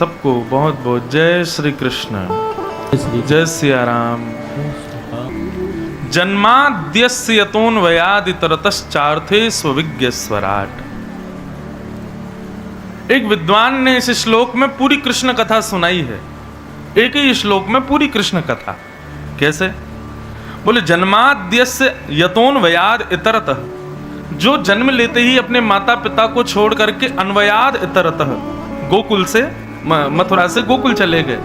सबको बहुत बहुत जय श्री कृष्ण, जय सिया राम। जन्माद्यस्य यतोऽन्वयादितरतश्चार्थे स्वविज्ञ स्वराट। एक विद्वान ने इस श्लोक में पूरी कृष्ण कथा सुनाई है, एक ही श्लोक में पूरी कृष्ण कथा। कैसे? बोले जन्माद्यस्य यतोऽन्वयाद इतरतः, जो जन्म लेते ही अपने माता पिता को छोड़ करके अन्वयाद इतरतः गोकुल से मथुरा से गोकुल चले गए।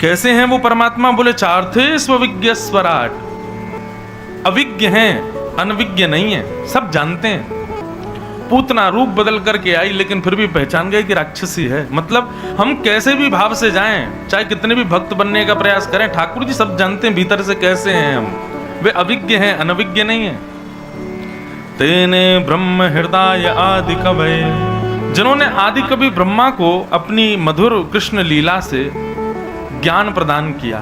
कैसे हैं वो परमात्मा? बोले चार्थे स्वविज्ञ स्वराट। अविज्ञ हैं, अनविज्ञ नहीं है, सब जानते हैं। पूतना रूप बदल करके आई लेकिन फिर भी पहचान गए कि राक्षसी है। मतलब हम कैसे भी भाव से जाएं, चाहे कितने भी भक्त बनने का प्रयास करें, ठाकुर जी सब जानते हैं भीतर से कैसे हैं हम। वे अविज्ञ हैं, अनविज्ञ नहीं है। तेने ब्रह्म हृदय आदि कवये, जिन्होंने आदि कवि ब्रह्मा को अपनी मधुर कृष्ण लीला से ज्ञान प्रदान किया।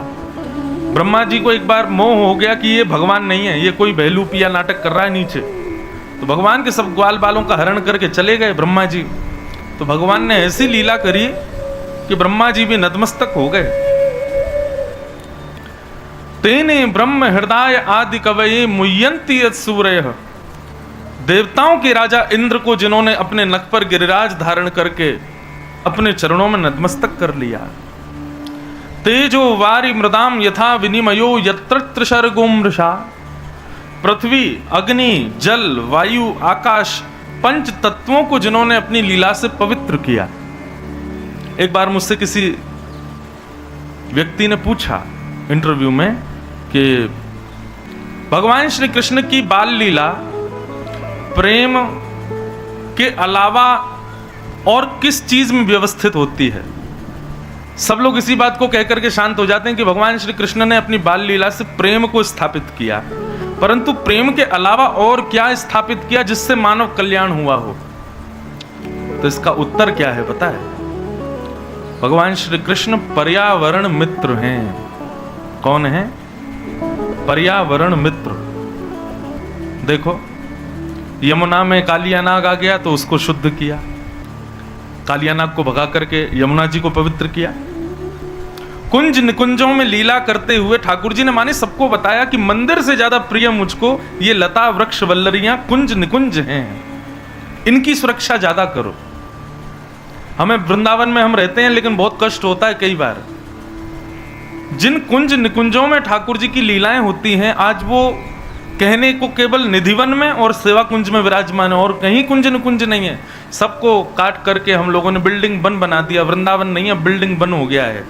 ब्रह्मा जी को एक बार मोह हो गया कि ये भगवान नहीं है, ये कोई बहलूपिया नाटक कर रहा है नीचे। तो भगवान के सब ग्वाल बालों का हरण करके चले गए ब्रह्मा जी। तो भगवान ने ऐसी लीला करी कि ब्रह्मा जी भी नतमस्तक हो गए। तेने ब्रह्म हृदय आदि कवये मुह्यन्ति सूरयः, देवताओं के राजा इंद्र को जिन्होंने अपने नख पर गिरिराज धारण करके अपने चरणों में नतमस्तक कर लिया। तेजो वारि मृदाम यथा विनिमयो यत्र सर्गो मृषा, पृथ्वी अग्नि जल वायु आकाश पंच तत्वों को जिन्होंने अपनी लीला से पवित्र किया। एक बार मुझसे किसी व्यक्ति ने पूछा इंटरव्यू में कि भगवान श्री कृष्ण की बाल लीला प्रेम के अलावा और किस चीज में व्यवस्थित होती है? सब लोग इसी बात को कहकर के शांत हो जाते हैं कि भगवान श्री कृष्ण ने अपनी बाल लीला से प्रेम को स्थापित किया, परंतु प्रेम के अलावा और क्या स्थापित किया जिससे मानव कल्याण हुआ हो? तो इसका उत्तर क्या है पता है? भगवान श्री कृष्ण पर्यावरण मित्र हैं। कौन है? पर्यावरण मित्र। देखो, यमुना में कालिया नाग आ गया तो उसको शुद्ध किया, कालिया नाग को भगा करके यमुना जी को पवित्र किया। कुंज निकुंजों में लीला करते हुए ठाकुर जी ने माने सबको बताया कि मंदिर से ज्यादा प्रिय मुझको ये लता वृक्ष वल्लरियां कुंज निकुंज हैं, इनकी सुरक्षा ज्यादा करो। हमें वृंदावन में हम रहते हैं लेकिन बहुत कष्ट होता है कई बार। जिन कुंज निकुंजों में ठाकुर जी की लीलाएं होती हैं, आज वो कहने को केवल निधिवन में और सेवा कुंज में विराजमान है, और कहीं कुंज निकुंज नहीं है। सबको काट करके हम लोगों ने बिल्डिंग बन बना दिया। वृंदावन नहीं है, बिल्डिंग बन हो गया है।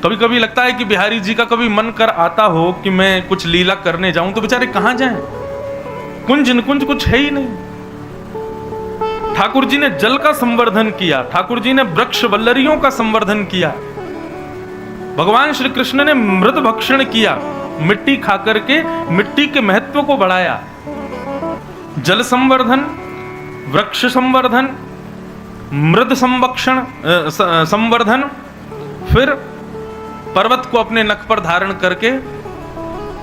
कभी कभी लगता है कि बिहारी जी का कभी मन कर आता हो कि मैं कुछ लीला करने जाऊं तो बेचारे कहां जाएं? कुंज निकुंज कुछ है ही नहीं। ठाकुर जी ने जल का संवर्धन किया, ठाकुर जी ने वृक्ष वल्लरियों का संवर्धन किया। भगवान श्री कृष्ण ने मृद भक्षण किया, मिट्टी खा करके मिट्टी के महत्व को बढ़ाया। जल संवर्धन, वृक्ष संवर्धन, मृद संवर्धन, फिर पर्वत को अपने नख पर धारण करके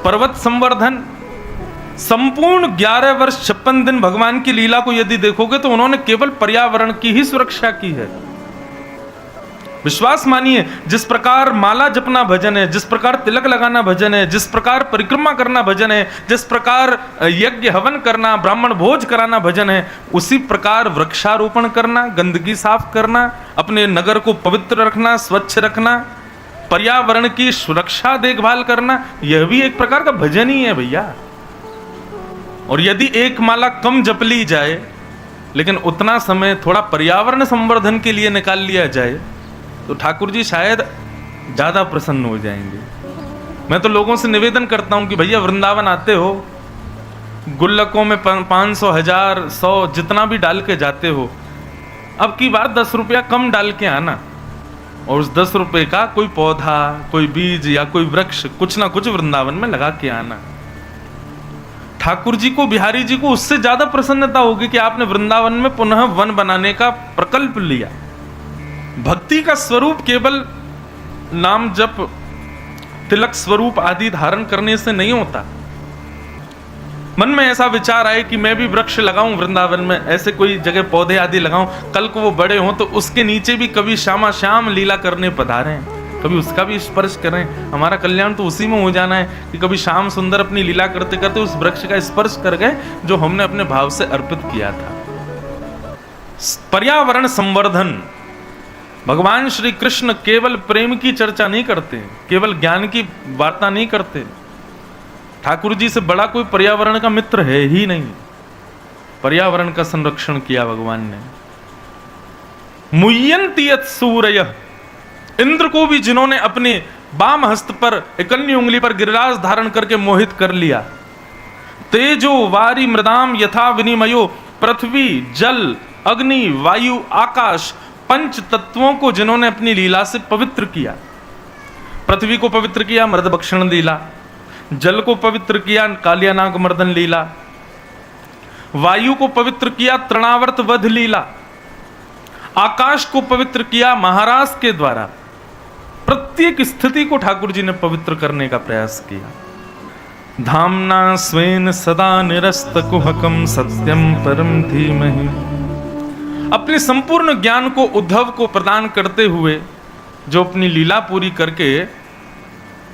पर्वत संवर्धन। संपूर्ण 11 वर्ष 56 दिन भगवान की लीला को यदि देखोगे तो उन्होंने केवल पर्यावरण की ही सुरक्षा की है। विश्वास मानिए, जिस प्रकार माला जपना भजन है, जिस प्रकार तिलक लगाना भजन है, जिस प्रकार परिक्रमा करना भजन है, जिस प्रकार यज्ञ हवन करना, ब्राह्मण भोज कराना भजन है, उसी प्रकार वृक्षारोपण करना, गंदगी साफ करना, अपने नगर को पवित्र रखना, स्वच्छ रखना, पर्यावरण की सुरक्षा देखभाल करना, यह भी एक प्रकार का भजन ही है भैया। और यदि एक माला कम जप ली जाए लेकिन उतना समय थोड़ा पर्यावरण संवर्धन के लिए निकाल लिया जाए तो ठाकुर जी शायद ज्यादा प्रसन्न हो जाएंगे। मैं तो लोगों से निवेदन करता हूं कि भैया वृंदावन आते हो, गुल्लकों में 500 1000 100 जितना भी डाल के जाते हो, अब की बार 10 रुपया कम डाल के आना, और उस 10 रुपये का कोई पौधा, कोई बीज या कोई वृक्ष कुछ ना कुछ वृंदावन में लगा के आना। ठाकुर जी को, बिहारी जी को उससे ज्यादा प्रसन्नता होगी कि आपने वृंदावन में पुनः वन बनाने का प्रकल्प लिया। भक्ति का स्वरूप केवल नाम जप, तिलक स्वरूप आदि धारण करने से नहीं होता। मन में ऐसा विचार आए कि मैं भी वृक्ष लगाऊं वृंदावन में, ऐसे कोई जगह पौधे आदि लगाऊं, कल को वो बड़े हों तो उसके नीचे भी कभी श्यामा श्याम लीला करने पधारें, कभी उसका भी स्पर्श करें। हमारा कल्याण तो उसी में हो जाना है कि कभी श्याम सुंदर अपनी लीला करते करते उस वृक्ष का स्पर्श कर गए जो हमने अपने भाव से अर्पित किया था। पर्यावरण संवर्धन। भगवान श्री कृष्ण केवल प्रेम की चर्चा नहीं करते, केवल ज्ञान की वार्ता नहीं करते। ठाकुर जी से बड़ा कोई पर्यावरण का मित्र है ही नहीं। पर्यावरण का संरक्षण किया भगवान ने। मुह्यन्ति यत् सूरयः, इंद्र को भी जिन्होंने अपने बाम हस्त पर इकन्नी उंगली पर गिरिराज धारण करके मोहित कर लिया। तेजो वारी मृदाम यथा विनिमयो, पृथ्वी जल अग्नि वायु आकाश पंच तत्वों को जिन्होंने अपनी लीला से पवित्र किया। पृथ्वी को पवित्र किया मृदभक्षण लीला, जल को पवित्र किया कालियानाग मर्दन लीला, वायु को पवित्र किया तृणावर्त वध लीला, आकाश को पवित्र किया महाराज के द्वारा। प्रत्येक स्थिति को ठाकुर जी ने पवित्र करने का प्रयास किया। धामना स्वेन सदा निरस्त कुहकम सत्यम परम धीमहि। अपने संपूर्ण ज्ञान को उद्धव को प्रदान करते हुए जो अपनी लीला पूरी करके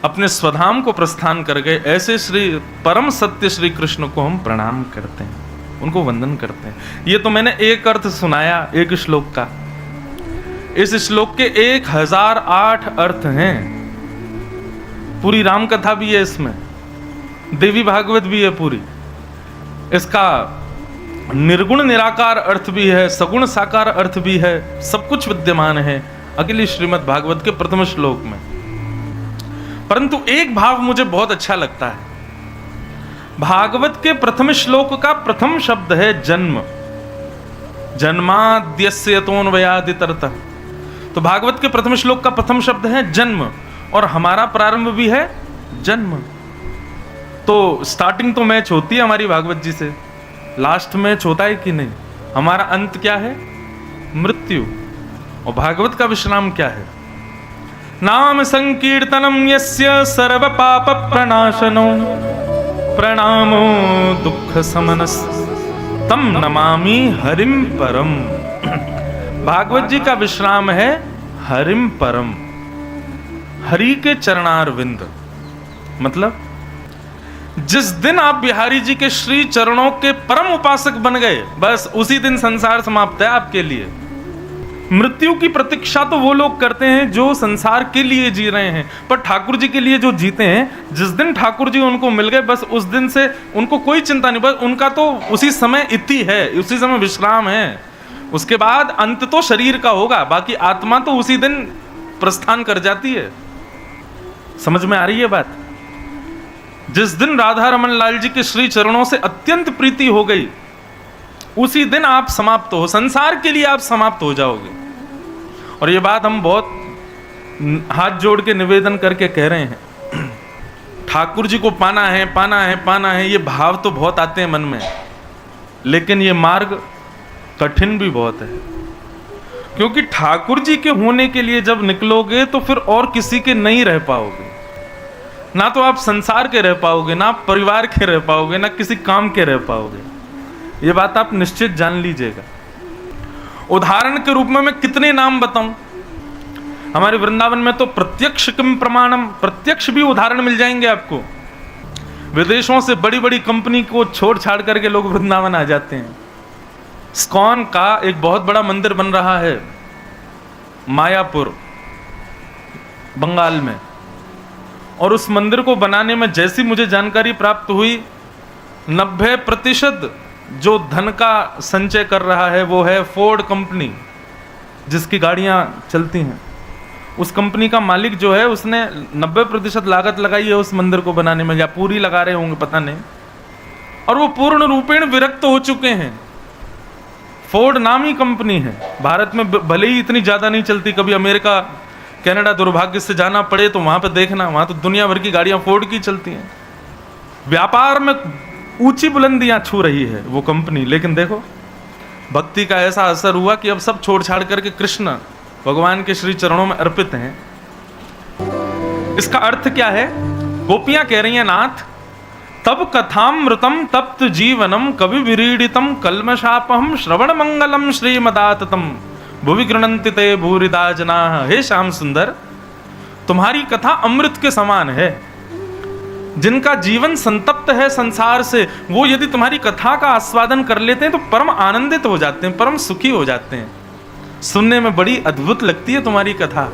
अपने स्वधाम को प्रस्थान कर गए, ऐसे श्री परम सत्य श्री कृष्ण को हम प्रणाम करते हैं, उनको वंदन करते हैं। ये तो मैंने एक अर्थ सुनाया एक श्लोक का। इस श्लोक के 1008 अर्थ हैं। पूरी राम कथा भी है इसमें, देवी भागवत भी है पूरी। इसका निर्गुण निराकार अर्थ भी है, सगुण साकार अर्थ भी है, सब कुछ विद्यमान है अकेली श्रीमद् भागवत के प्रथम श्लोक में। परंतु एक भाव मुझे बहुत अच्छा लगता है। भागवत के प्रथम श्लोक का प्रथम शब्द है जन्म। जन्माद्यस्य यतोऽन्वयादितरतः। तो भागवत के प्रथम श्लोक का प्रथम शब्द है जन्म, और हमारा प्रारंभ भी है जन्म। तो स्टार्टिंग तो मैच होती है हमारी भागवत जी से, लास्ट मैच होता है कि नहीं? हमारा अंत क्या है? मृत्यु। और भागवत का विश्राम क्या है? नाम संकीर्तनम यस्य सर्व पाप प्रणाशनो, प्रणामो दुख समनस तम नमामि हरिम परम। भागवत जी का विश्राम है हरिम परम, हरि के चरणारविंद। मतलब जिस दिन आप बिहारी जी के श्री चरणों के परम उपासक बन गए, बस उसी दिन संसार समाप्त है आपके लिए। मृत्यु की प्रतीक्षा तो वो लोग करते हैं जो संसार के लिए जी रहे हैं, पर ठाकुर जी के लिए जो जीते हैं, जिस दिन ठाकुर जी उनको मिल गए बस उस दिन से उनको कोई चिंता नहीं, बस उनका तो उसी समय इति है, उसी समय विश्राम है। उसके बाद अंत तो शरीर का होगा, बाकी आत्मा तो उसी दिन प्रस्थान कर जाती है। समझ में आ रही है बात? जिस दिन राधा रमन लाल जी के श्री चरणों से अत्यंत प्रीति हो गई, उसी दिन आप समाप्त हो, संसार के लिए आप समाप्त हो जाओगे। और ये बात हम बहुत हाथ जोड़ के निवेदन करके कह रहे हैं। ठाकुर जी को पाना है, पाना है, पाना है, ये भाव तो बहुत आते हैं मन में, लेकिन ये मार्ग कठिन भी बहुत है। क्योंकि ठाकुर जी के होने के लिए जब निकलोगे तो फिर और किसी के नहीं रह पाओगे। ना तो आप संसार के रह पाओगे, ना आप परिवार के रह पाओगे, ना किसी काम के रह पाओगे। ये बात आप निश्चित जान लीजिएगा। उदाहरण के रूप में मैं कितने नाम बताऊं? हमारे वृंदावन में तो प्रत्यक्ष किम प्रमाणम, प्रत्यक्ष भी उदाहरण मिल जाएंगे आपको। विदेशों से बड़ी बड़ी कंपनी को छोड़ छाड़ करके लोग वृंदावन आ जाते हैं। स्कॉन का एक बहुत बड़ा मंदिर बन रहा है मायापुर बंगाल में, और उस मंदिर को बनाने में जैसी मुझे जानकारी प्राप्त हुई, 90% जो धन का संचय कर रहा है वो है फोर्ड कंपनी, जिसकी गाड़ियां चलती हैं। उस कंपनी का मालिक जो है उसने 90% लागत लगाई है उस मंदिर को बनाने में, या पूरी लगा रहे होंगे पता नहीं, और वो पूर्ण रूपेण विरक्त हो चुके हैं। फोर्ड नामी कंपनी है, भारत में भले ही इतनी ज़्यादा नहीं चलती, कभी अमेरिका कनाडा दुर्भाग्य से जाना पड़े तो वहाँ पे देखना, वहाँ तो दुनिया भर की गाड़ियाँ फोर्ड की चलती हैं। व्यापार में ऊंची बुलंदियाँ छू रही है वो कंपनी, लेकिन देखो भक्ति का ऐसा असर हुआ कि अब सब छोड़ छाड़ करके कृष्ण भगवान के श्री चरणों में अर्पित हैं। इसका अर्थ क्या है? गोपियां कह रही हैं, नाथ तब कथामृतम तप्त जीवनम कवि विरीडितम कल्मशापहम श्रवण मंगलम श्रीमदाततम भुवि गृणन्ति ते भूरिदा जनाः। हे श्याम सुंदर, तुम्हारी कथा अमृत के समान है। जिनका जीवन संतप्त है संसार से, वो यदि तुम्हारी कथा का आस्वादन कर लेते हैं तो परम आनंदित हो जाते हैं, परम सुखी हो जाते हैं। सुनने में बड़ी अद्भुत लगती है तुम्हारी कथा।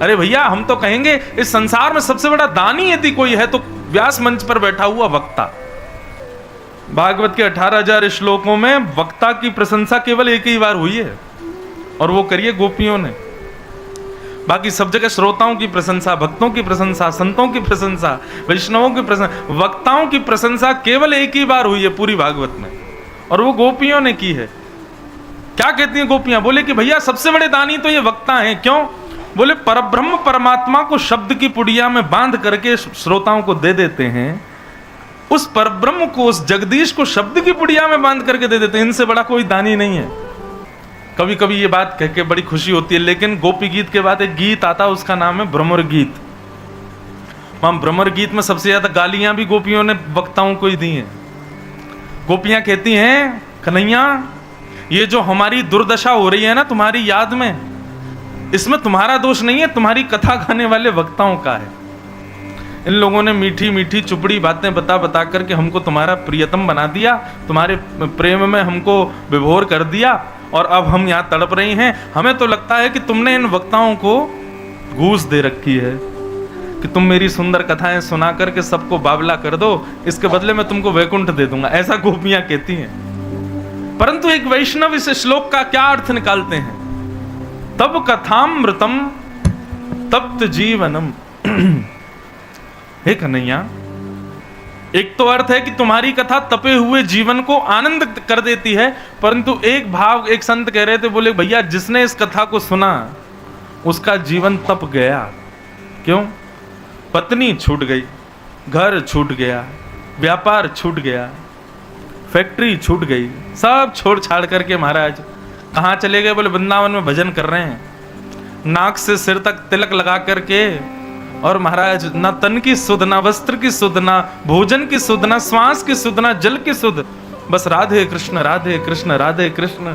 अरे भैया, हम तो कहेंगे इस संसार में सबसे बड़ा दानी यदि कोई है तो व्यास मंच पर बैठा हुआ वक्ता। भागवत के 18,000 श्लोकों में वक्ता की प्रशंसा केवल एक ही बार हुई है, और वो करिए गोपियों ने। बाकी सब जगह श्रोताओं की प्रशंसा, भक्तों की प्रशंसा, संतों की प्रशंसा, वैष्णवों की प्रशंसा, वक्ताओं की प्रशंसा केवल एक ही बार हुई है पूरी भागवत में, और वो गोपियों ने की है। क्या कहती हैं गोपियां? बोले कि भैया सबसे बड़े दानी तो ये वक्ता हैं। क्यों? बोले परब्रह्म परमात्मा को शब्द की पुड़िया में बांध करके श्रोताओं को दे देते हैं। उस परब्रह्म को, उस जगदीश को शब्द की पुड़िया में बांध करके दे देते हैं। इनसे बड़ा कोई दानी नहीं है। कभी कभी ये बात कह के बड़ी खुशी होती है, लेकिन गोपी गीत के बाद एक गीत आता है, उसका नाम है भ्रमर गीत। वहां भ्रमर गीत में सबसे ज्यादा गालियां भी गोपियों ने वक्ताओं को ही दी हैं। गोपियां कहती हैं, कन्हैया ये जो हमारी दुर्दशा हो रही है ना तुम्हारी याद में, इसमें तुम्हारा दोष नहीं है, तुम्हारी कथा गाने वाले वक्ताओं का है। इन लोगों ने मीठी मीठी चुपड़ी बातें बता बता करके हमको तुम्हारा प्रियतम बना दिया, तुम्हारे प्रेम में हमको विभोर कर दिया, और अब हम यहाँ तड़प रही हैं। हमें तो लगता है कि तुमने इन वक्ताओं को घूस दे रखी है कि तुम मेरी सुंदर कथाएं सुना करके सबको बावला कर दो, इसके बदले में तुमको वैकुंठ दे दूंगा। ऐसा गोपियां कहती हैं। परंतु एक वैष्णव इस श्लोक का क्या अर्थ निकालते हैं? तब कथामृतम तप्त जीवनम। हे कन्हैया, एक तो अर्थ है कि तुम्हारी कथा तपे हुए जीवन को आनंद कर देती है, परंतु एक भाव एक संत कह रहे थे, बोले भैया जिसने इस कथा को सुना उसका जीवन तप गया। क्यों? पत्नी छूट गई, घर छूट गया, व्यापार छूट गया, फैक्ट्री छूट गई, सब छोड़ छाड़ करके महाराज कहाँ चले गए? बोले वृंदावन में भजन कर रहे हैं। नाक से सिर तक तिलक लगा करके, और महाराज ना तन की सुध, ना वस्त्र की सुध, ना भोजन की सुध, ना श्वास की सुध, ना जल की सुध, बस राधे कृष्ण राधे कृष्ण राधे कृष्ण।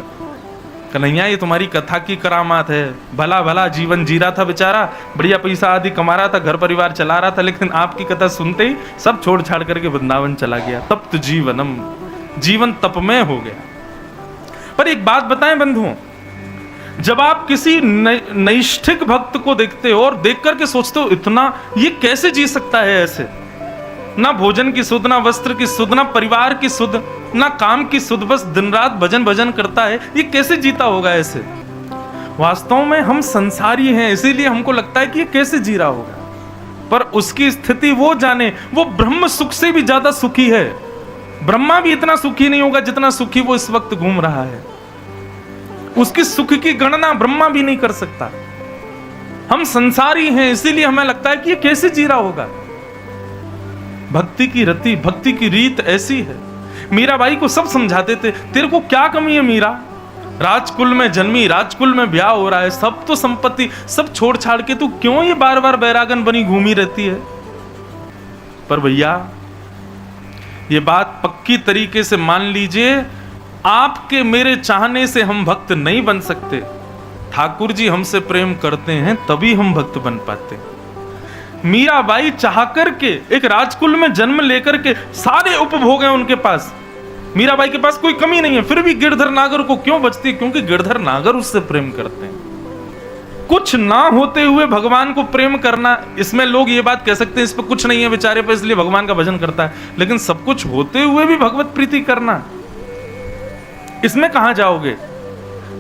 कन्हैया ये तुम्हारी कथा की करामात है। भला भला जीवन जी रहा था बेचारा, बढ़िया पैसा आदि कमा रहा था, घर परिवार चला रहा था, लेकिन आपकी कथा सुनते ही सब छोड़ छाड़ करके वृंदावन चला गया। तप्त जीवनम, जीवन तपमय हो गया। पर एक बात बताएं बंधुओं, जब आप किसी नैष्ठिक भक्त को देखते हो और देख करके सोचते हो इतना ये कैसे जी सकता है ऐसे, ना भोजन की सुध, ना वस्त्र की सुध, ना परिवार की सुध, ना काम की सुध, बस दिन रात भजन भजन करता है, ये कैसे जीता होगा ऐसे? वास्तव में हम संसारी हैं, इसीलिए हमको लगता है कि ये कैसे जी रहा होगा, पर उसकी स्थिति वो जाने। वो ब्रह्म सुख से भी ज्यादा सुखी है। ब्रह्मा भी इतना सुखी नहीं होगा जितना सुखी वो इस वक्त घूम रहा है। उसकी सुख की गणना ब्रह्मा भी नहीं कर सकता। हम संसारी हैं, इसीलिए हमें लगता है कि ये कैसे जी रहा होगा। भक्ति की रति, भक्ति की रीत ऐसी है। मीराबाई को सब समझाते थे, तेरे को क्या कमी है मीरा, राजकुल में जन्मी, राजकुल में ब्याह हो रहा है, सब तो संपत्ति सब छोड़ छाड़ के तू क्यों ये बार बार बैरागन बनी घूमी रहती है? पर भैया ये बात पक्की तरीके से मान लीजिए, आपके मेरे चाहने से हम भक्त नहीं बन सकते। ठाकुर जी हमसे प्रेम करते हैं तभी हम भक्त बन पाते। मीराबाई चाह करके एक राजकुल में जन्म लेकर के सारे उपभोग हैं उनके पास, मीराबाई के पास कोई कमी नहीं है, फिर भी गिरधर नागर को क्यों बचती है? क्योंकि गिरधर नागर उससे प्रेम करते हैं। कुछ ना होते हुए भगवान को प्रेम करना, इसमें लोग ये बात कह सकते हैं इस पर कुछ नहीं है बेचारे पर, इसलिए भगवान का भजन करता है, लेकिन सब कुछ होते हुए भी भगवत प्रीति करना, इसमें कहां जाओगे?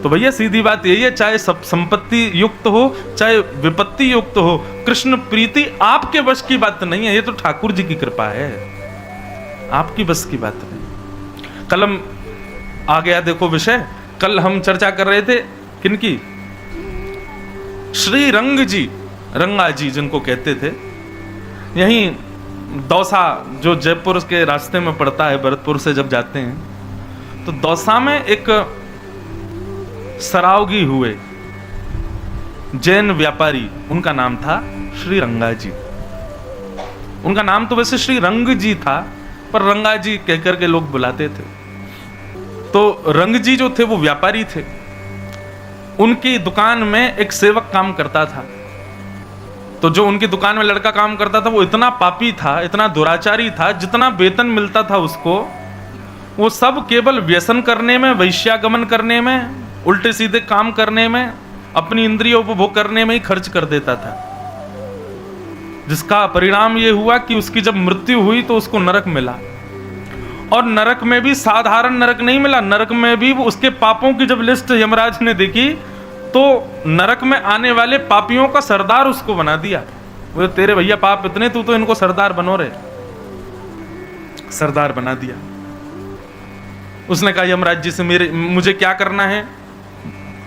तो भैया सीधी बात यही है, चाहे सब संपत्ति युक्त हो चाहे विपत्ति युक्त हो, कृष्ण प्रीति आपके बस की बात नहीं है, ये तो ठाकुर जी की कृपा है, आपकी बस की बात नहीं। कल हम आ गया देखो विषय, कल हम चर्चा कर रहे थे किनकी? श्री रंग जी, रंगा जी जिनको कहते थे, यहीं दौसा जो जयपुर के रास्ते में पड़ता है, भरतपुर से जब जाते हैं तो दौसा में एक सरावगी हुए जैन व्यापारी, उनका नाम था श्री रंगा जी। उनका नाम तो वैसे श्री रंग जी था, पर रंगा जी कह करके लोग बुलाते थे। तो रंग जी जो थे वो व्यापारी थे, उनकी दुकान में एक सेवक काम करता था। तो जो उनकी दुकान में लड़का काम करता था वो इतना पापी था, इतना दुराचारी था, जितना वेतन मिलता था उसको वो सब केवल व्यसन करने में, वैश्यागमन करने में, उल्टे सीधे काम करने में, अपनी इंद्रिय उपभोग करने में ही खर्च कर देता था। जिसका परिणाम ये हुआ कि उसकी जब मृत्यु हुई तो उसको नरक मिला, और नरक में भी साधारण नरक नहीं मिला, नरक में भी उसके पापों की जब लिस्ट यमराज ने देखी तो नरक में आने वाले पापियों का सरदार उसको बना दिया। वो तेरे भैया पाप इतने, तू तो इनको सरदार बनो रे, सरदार बना दिया। उसने कहा यमराज जी से मुझे क्या करना है?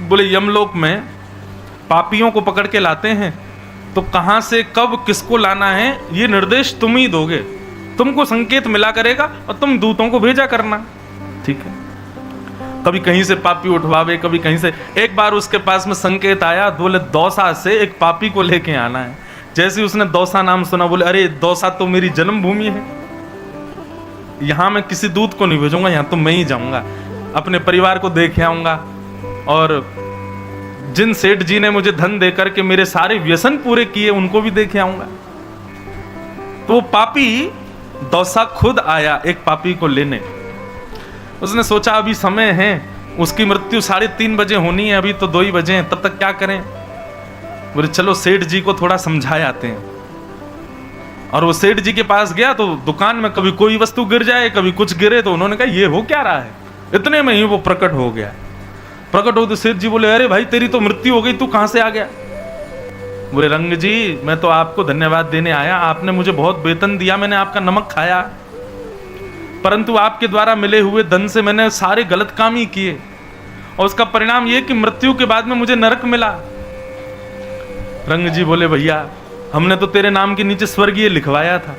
बोले यमलोक में पापियों को पकड़ के लाते हैं, तो कहां से कब किसको लाना है ये निर्देश तुम ही दोगे, तुमको संकेत मिला करेगा और तुम दूतों को भेजा करना, ठीक है? कभी कहीं से पापी उठवावे, कभी कहीं से। एक बार उसके पास में संकेत आया, बोले दौसा से एक पापी को लेके आना है। जैसे उसने दौसा नाम सुना, बोले अरे दौसा तो मेरी जन्मभूमि है, यहां मैं किसी दूत को नहीं भेजूंगा, यहां तो मैं ही जाऊंगा, अपने परिवार को देख आऊंगा, और जिन सेठ जी ने मुझे धन देकर के मेरे सारे व्यसन पूरे किए उनको भी देख आऊंगा। तो वो पापी दौसा खुद आया एक पापी को लेने। उसने सोचा अभी समय है, उसकी मृत्यु 3:30 बजे होनी है, अभी तो 2 ही बजे हैं, तब तक क्या करें? बोले चलो सेठ जी को थोड़ा समझाए आते हैं। और वो सेठ जी के पास गया तो दुकान में कभी कोई वस्तु गिर जाए, कभी कुछ गिरे, तो उन्होंने कहा ये हो क्या रहा है? इतने में ही वो प्रकट हो गया। प्रकट हो तो सेठ जी बोले अरे भाई तेरी तो मृत्यु हो गई, तू कहां से आ गया? बोले रंग जी मैं तो आपको धन्यवाद देने आया, आपने मुझे बहुत वेतन दिया, मैंने आपका नमक खाया, परंतु आपके द्वारा मिले हुए धन से मैंने सारे गलत काम ही किए, और उसका परिणाम यह कि मृत्यु के बाद में मुझे नरक मिला। रंग जी बोले भैया हमने तो तेरे नाम के नीचे स्वर्गीय लिखवाया था,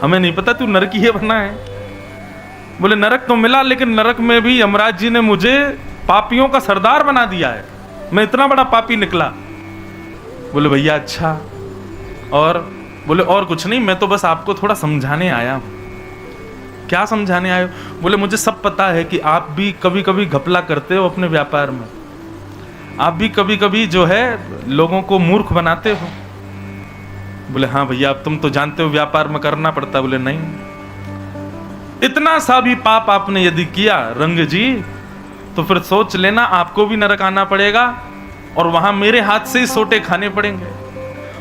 हमें नहीं पता तू नरकीय बना है। बोले नरक तो मिला, लेकिन नरक में भी यमराज जी ने मुझे पापियों का सरदार बना दिया है, मैं इतना बड़ा पापी निकला। बोले भैया अच्छा, और बोले और कुछ नहीं, मैं तो बस आपको थोड़ा समझाने आया हूं। क्या समझाने आए हो? बोले मुझे सब पता है कि आप भी कभी कभी घपला करते हो अपने व्यापार में, आप भी कभी कभी जो है लोगों को मूर्ख बनाते हो। बोले हाँ भैया अब तुम तो जानते हो व्यापार में करना पड़ता। बोले नहीं, इतना सा भी पाप आपने यदि किया रंग जी तो फिर सोच लेना आपको भी नरक आना पड़ेगा, और वहां मेरे हाथ से ही सोटे खाने पड़ेंगे।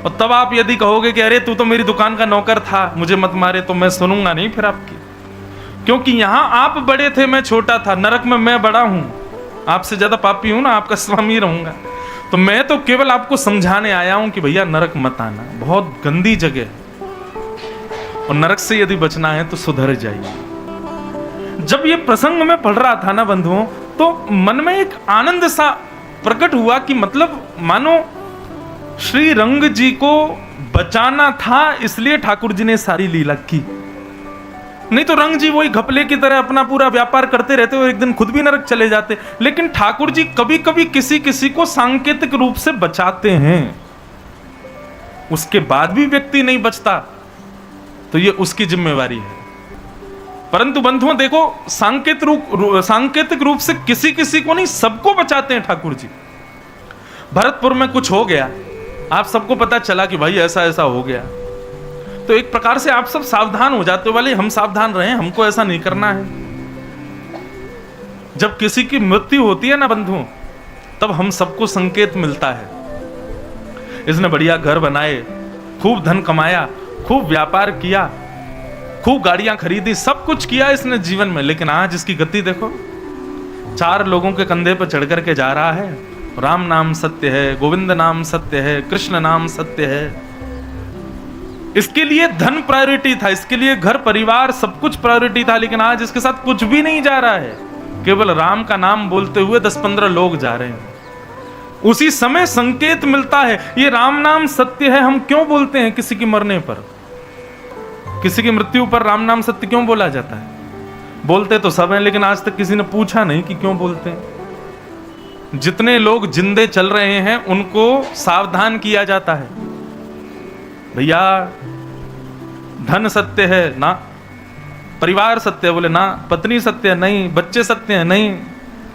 और तब आप यदि कहोगे कि अरे तू तो मेरी दुकान का नौकर था, मुझे मत मारे, तो मैं सुनूंगा नहीं फिर आपकी, क्योंकि यहां आप बड़े थे मैं छोटा था, नरक में मैं बड़ा हूं, आपसे ज्यादा पापी हूं ना, आपका स्वामी रहूंगा। तो मैं तो केवल आपको समझाने आया हूं कि भैया नरक मत आना, बहुत गंदी जगह है, और नरक से यदि बचना है तो सुधर जाइए। जब ये प्रसंग में पढ़ रहा था ना बंधुओं, तो मन में एक आनंद सा प्रकट हुआ कि मतलब मानो श्री रंग जी को बचाना था, इसलिए ठाकुर जी ने सारी लीला की। नहीं तो रंग जी वही घपले की तरह अपना पूरा व्यापार करते रहते और एक दिन खुद भी नरक चले जाते। लेकिन ठाकुर जी कभी कभी किसी किसी को सांकेतिक रूप से बचाते हैं, उसके बाद भी व्यक्ति नहीं बचता तो ये उसकी जिम्मेवारी है। परंतु बंधुओं देखो, सांकेतिक रूप से किसी किसी को नहीं, सबको बचाते हैं ठाकुर जी। भरतपुर में कुछ हो गया, आप सबको पता चला कि भाई ऐसा ऐसा हो गया, तो एक प्रकार से आप सब सावधान हो जाते हो, वाले हम सावधान रहें, हमको ऐसा नहीं करना है। जब किसी की मृत्यु होती है ना बंधुओं, तब हम सबको संकेत मिलता है। इसने बढ़िया घर बनाए, खूब धन कमाया, खूब व्यापार किया, खूब गाड़ियां खरीदी, सब कुछ किया इसने जीवन में, लेकिन आज इसकी गति देखो, 4 लोगों के कंधे पर चढ़ करके जा रहा है। राम नाम सत्य है, गोविंद नाम सत्य है, कृष्ण नाम सत्य है। इसके लिए धन प्रायोरिटी था, इसके लिए घर परिवार सब कुछ प्रायोरिटी था, लेकिन आज इसके साथ कुछ भी नहीं जा रहा है, केवल राम का नाम बोलते हुए 10-15 लोग जा रहे हैं। उसी समय संकेत मिलता है, ये राम नाम सत्य है। हम क्यों बोलते हैं किसी की मरने पर, किसी की मृत्यु पर राम नाम सत्य क्यों बोला जाता है? बोलते तो सब हैं, लेकिन आज तक किसी ने पूछा नहीं कि क्यों बोलते हैं। जितने लोग जिंदे चल रहे हैं उनको सावधान किया जाता है, भैया धन सत्य है ना, परिवार सत्य है? बोले ना। पत्नी सत्य है? नहीं। बच्चे सत्य हैं? नहीं।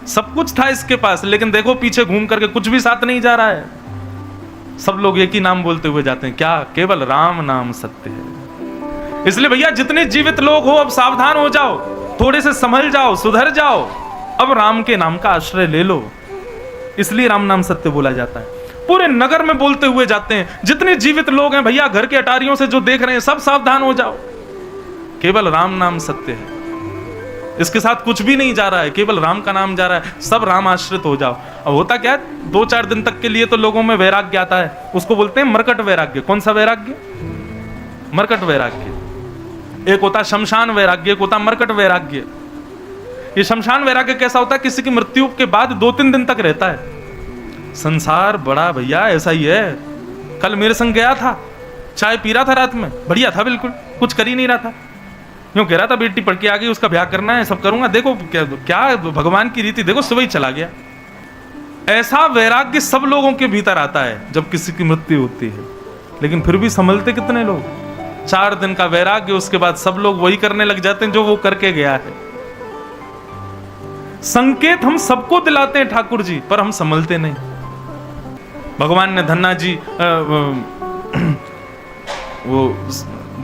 सब कुछ था इसके पास, लेकिन देखो पीछे घूम करके कुछ भी साथ नहीं जा रहा है। सब लोग एक ही नाम बोलते हुए जाते हैं, क्या? केवल राम नाम सत्य है। इसलिए भैया जितने जीवित लोग हो, अब सावधान हो जाओ, थोड़े से संभल जाओ, सुधर जाओ, अब राम के नाम का आश्रय ले लो। इसलिए राम नाम सत्य बोला जाता है। पूरे नगर में बोलते हुए जाते हैं, जितने जीवित लोग हैं भैया, घर के अटारियों से जो देख रहे हैं, सब सावधान हो जाओ, केवल राम नाम सत्य है। इसके साथ कुछ भी नहीं जा रहा है, केवल राम का नाम जा रहा है। सब राम आश्रित हो जाओ। अब होता क्या है, 2-4 दिन तक के लिए तो लोगों में वैराग्य आता है, उसको बोलते हैं मरकट वैराग्य। कौन सा वैराग्य? मरकट वैराग्य। एक होता शमशान वैराग्य, एक होता मरकट वैराग्य। ये शमशान वैराग्य कैसा होता है? किसी की मृत्यु के बाद 2-3 दिन तक रहता है। संसार बड़ा भैया ऐसा ही है। कल मेरे संग गया था, चाय पी रहा था रात में, बढ़िया था, बिल्कुल कुछ कर ही नहीं रहा था। यूं कह रहा था बेटी पढ़ के आ गई, उसका ब्याह करना है, सब करूंगा। देखो क्या भगवान की रीति, देखो सुबह ही चला गया। ऐसा वैराग्य सब लोगों के भीतर आता है जब किसी की मृत्यु होती है, लेकिन फिर भी संभलते कितने लोग? 4 दिन का वैराग्य, उसके बाद सब लोग वही करने लग जाते हैं जो वो करके गया है। संकेत हम सबको दिलाते हैं ठाकुर जी, पर हम संभलते नहीं। भगवान ने धन्ना जी वो